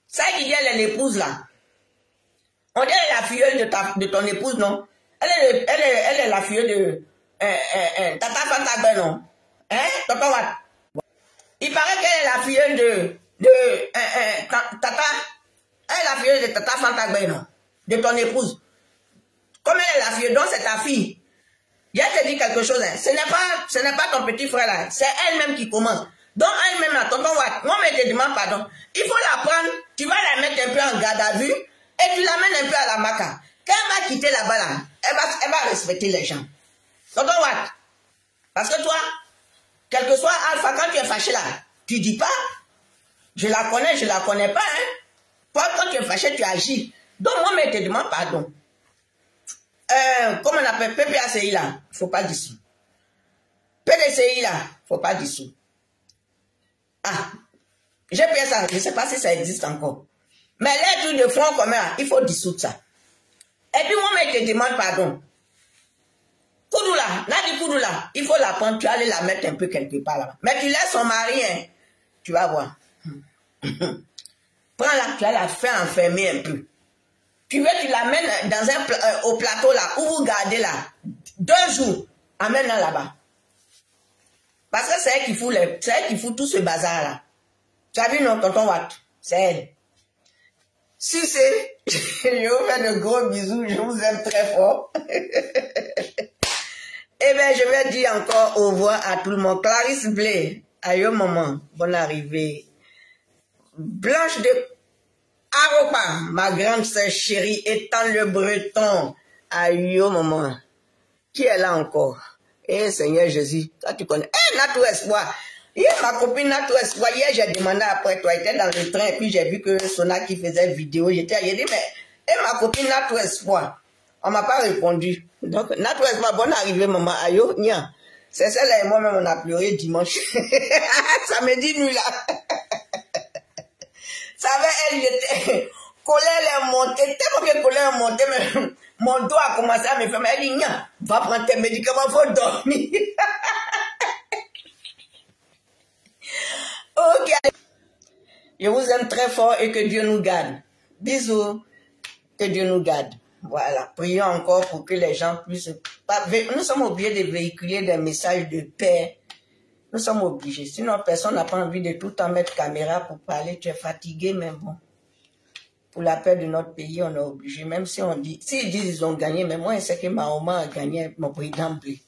Ça qui dit elle est l'épouse là. On dirait la filleule de ton épouse, non? Elle est la filleule de Tata Fantagbe, non? Hein? Tonton Watt. Il paraît qu'elle est la filleule de Tata. Elle est la filleule de Tata Fantagbe, non? De ton épouse. Comme elle est la filleule, donc c'est ta fille. Je te dis quelque chose, hein. Ce n'est pas ton petit frère là, c'est elle-même qui commence. Donc elle-même là, tonton Watt, moi je te demande pardon. Il faut la prendre, tu vas la mettre un peu en garde à vue et tu l'amènes un peu à la maca. Quand elle va quitter là-bas là, elle va respecter les gens. Tonton Watt, parce que toi, quel que soit Alpha, quand tu es fâché là, tu dis pas, je la connais pas, hein. Toi, quand tu es fâché, tu agis. Donc moi je te demande pardon. Comment on appelle PPACI là, il ne faut pas dissoudre. PDCI là, il ne faut pas dissoudre. Ah, j'ai payé ça, je ne sais pas si ça existe encore. Mais les trucs de Front commun, il faut dissoudre ça. Et puis moi, je te demande pardon. Koudou là, Nadi Koudou là, il faut la prendre, tu vas aller la mettre un peu quelque part là. Mais tu laisses son mari, hein, tu vas voir. Prends-la, tu vas la faire enfermer un peu. Tu veux, tu l'amènes au plateau là, où vous gardez là, 2 jours, amène-la là-bas. Parce que c'est elle qui fout tout ce bazar là. Tu as vu non, tonton Watt? C'est elle. Si c'est, je vous fais de gros bisous, je vous aime très fort. Eh bien, je vais dire encore au revoir à tout le monde. Clarisse Blé, aïe maman, bonne arrivée. Blanche de Aropa, ma grande sœur chérie, étant le breton. Aïe, maman. Qui est là encore? Eh, Seigneur Jésus, toi tu connais. Eh, Natou Espoir. Hier, ma copine Natou Espoir, hier, j'ai demandé après toi, elle était dans le train, et puis j'ai vu que Sona qui faisait vidéo, j'ai dit, mais, eh, ma copine Natou Espoir. On m'a pas répondu. Donc, Natou Espoir, bonne arrivée, maman. Aïe, nia. C'est celle-là et moi-même, on a pleuré dimanche. Samedi nuit, là. Ça va, elle, j'étais, colère est montée, tellement que colère est montée, mais mon dos a commencé à me faire, mais elle dit, nia, va prendre tes médicaments, faut dormir. Ok. Je vous aime très fort et que Dieu nous garde. Bisous. Que Dieu nous garde. Voilà. Prions encore pour que les gens puissent... Nous sommes obligés de véhiculer des messages de paix. Nous sommes obligés. Sinon, personne n'a pas envie de tout le temps mettre caméra pour parler. Tu es fatigué, mais bon. Pour la paix de notre pays, on est obligé. Même si on dit... S'ils disent qu'ils ont gagné, mais moi, je sais que Mahoma a gagné mon président blé.